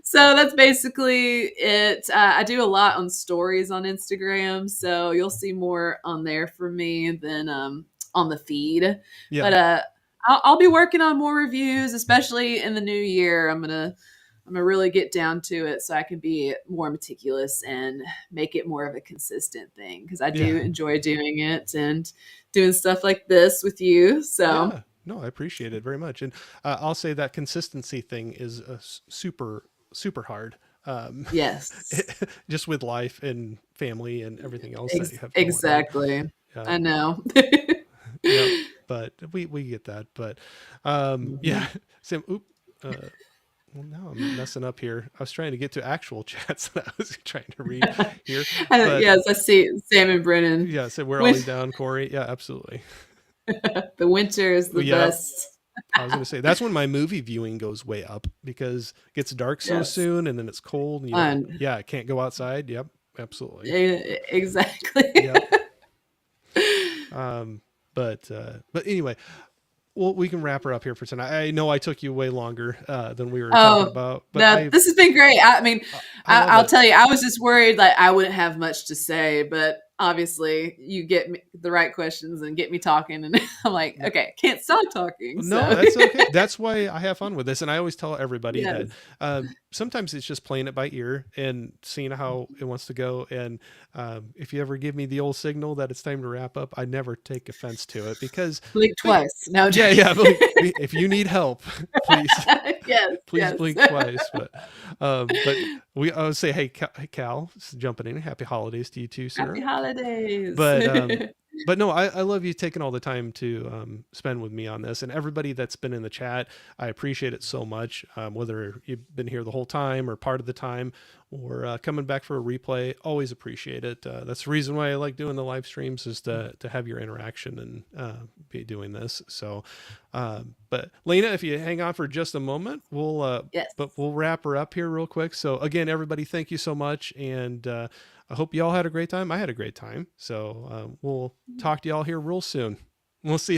so that's basically it. I do a lot on stories on Instagram, so you'll see more on there for me than on the feed. yeah, But I'll be working on more reviews, especially in the new year. I'm gonna really get down to it so I can be more meticulous and make it more of a consistent thing because I yeah, do enjoy doing it and doing stuff like this with you. So yeah. No, I appreciate it very much, and I'll say that consistency thing is super, super hard. Um, yes, just with life and family and everything else that you have going on. exactly. Yeah, I know. yep. But we get that. But yeah, Mhm. Sam. Oop. Uh, well, now I'm messing up here. I was trying to get to actual chats that I was trying to read here, but Yes, I see Sam and Brennan. yeah. So we're always With down, Corey. Yeah, absolutely. the winter is the Yep. best. I was gonna say that's when my movie viewing goes way up because it gets dark so Yes, soon, and then it's cold, and you don't. fun. Yeah, I can't go outside. Yep, absolutely. Exactly. Yep. But anyway, well, we can wrap her up here for tonight. I know I took you way longer than we were talking Oh, about, but no, this has been great. I mean, I love I'll it. tell you, I was just worried like I wouldn't have much to say, but obviously you get me the right questions and get me talking, and I'm like, No, okay, can't stop talking. no, So that's okay. That's why I have fun with this, and I always tell everybody that yes, sometimes it's just playing it by ear and seeing how it wants to go. And if you ever give me the old signal that it's time to wrap up, I never take offense to it because, blink twice. No, I'm yeah, joking. yeah. Like, if you need help, please Yes, please yes. blink twice. But I would say, hey, Cal, jumping in. Happy holidays to you too, Happy sir. holidays. But but no, I love you taking all the time to spend with me on this, and everybody that's been in the chat. I appreciate it so much. Whether you've been here the whole time or part of the time, or coming back for a replay, always appreciate it. That's the reason why I like doing the live streams is to have your interaction and be doing this. So, but Lena, if you hang on for just a moment, Yes. we'll wrap her up here real quick. So again, everybody, thank you so much, and I hope y'all had a great time. I had a great time. So we'll talk to y'all here real soon. We'll see you